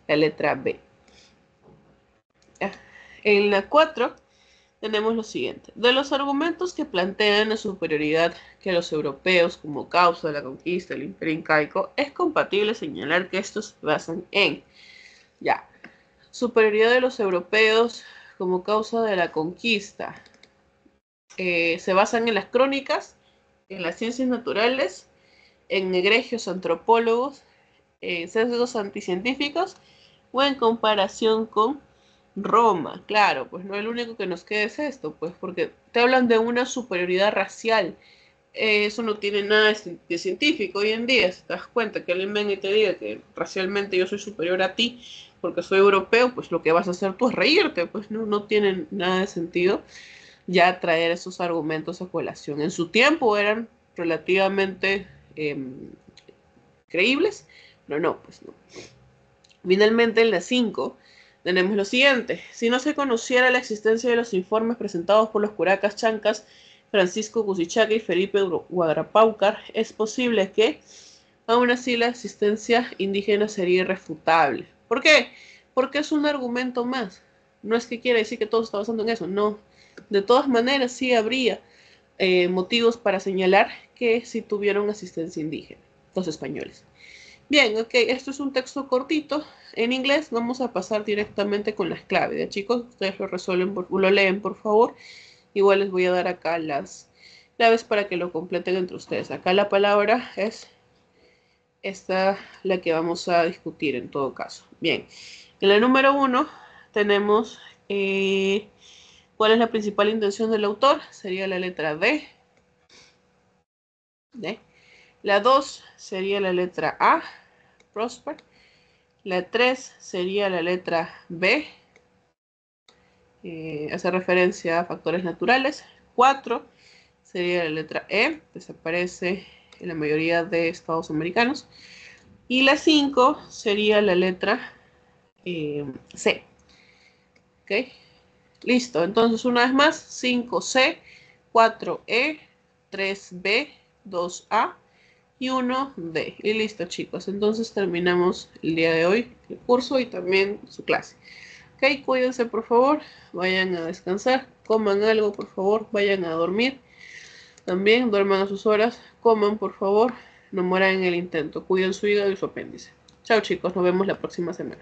la letra B. En la 4 tenemos lo siguiente. De los argumentos que plantean la superioridad que los europeos como causa de la conquista del imperio incaico, es compatible señalar que estos se basan en, ya, superioridad de los europeos como causa de la conquista. Se basan en las crónicas, en las ciencias naturales, en egregios antropólogos, sesgos anticientíficos o en comparación con Roma. Claro, pues no, el único que nos queda es esto, pues porque te hablan de una superioridad racial. Eso no tiene nada de científico hoy en día. Si te das cuenta que alguien venga y te diga que racialmente yo soy superior a ti porque soy europeo, pues lo que vas a hacer tú es reírte, pues no tiene nada de sentido ya traer esos argumentos a colación. En su tiempo eran relativamente creíbles, pero no, pues no. Finalmente, en la 5 tenemos lo siguiente. Si no se conociera la existencia de los informes presentados por los curacas chancas, Francisco Cusichaca y Felipe Huagrapaucar, es posible que, aún así, la existencia indígena sería irrefutable. ¿Por qué? Porque es un argumento más. No es que quiera decir que todo está basando en eso, no. De todas maneras, sí habría motivos para señalar que sí tuvieron asistencia indígena, los españoles. Bien, ok, esto es un texto cortito. En inglés vamos a pasar directamente con las claves, ¿ya, chicos? Ustedes lo resuelven, lo leen, por favor. Igual les voy a dar acá las claves para que lo completen entre ustedes. Acá la palabra es esta, la que vamos a discutir en todo caso. Bien, en la número 1 tenemos cuál es la principal intención del autor. Sería la letra D. ¿De? La 2 sería la letra A, Prosper. La 3 sería la letra B, hace referencia a factores naturales. 4 sería la letra E, desaparece en la mayoría de estados americanos. Y la 5 sería la letra C. ¿Ok? Listo, entonces una vez más, 5C, 4E, 3B, 2A y 1D. Y listo, chicos. Entonces terminamos el día de hoy el curso y también su clase. Ok, cuídense por favor, vayan a descansar, coman algo por favor, vayan a dormir. También duerman a sus horas, coman por favor, no mueran en el intento, cuiden su hígado y su apéndice. Chao chicos, nos vemos la próxima semana.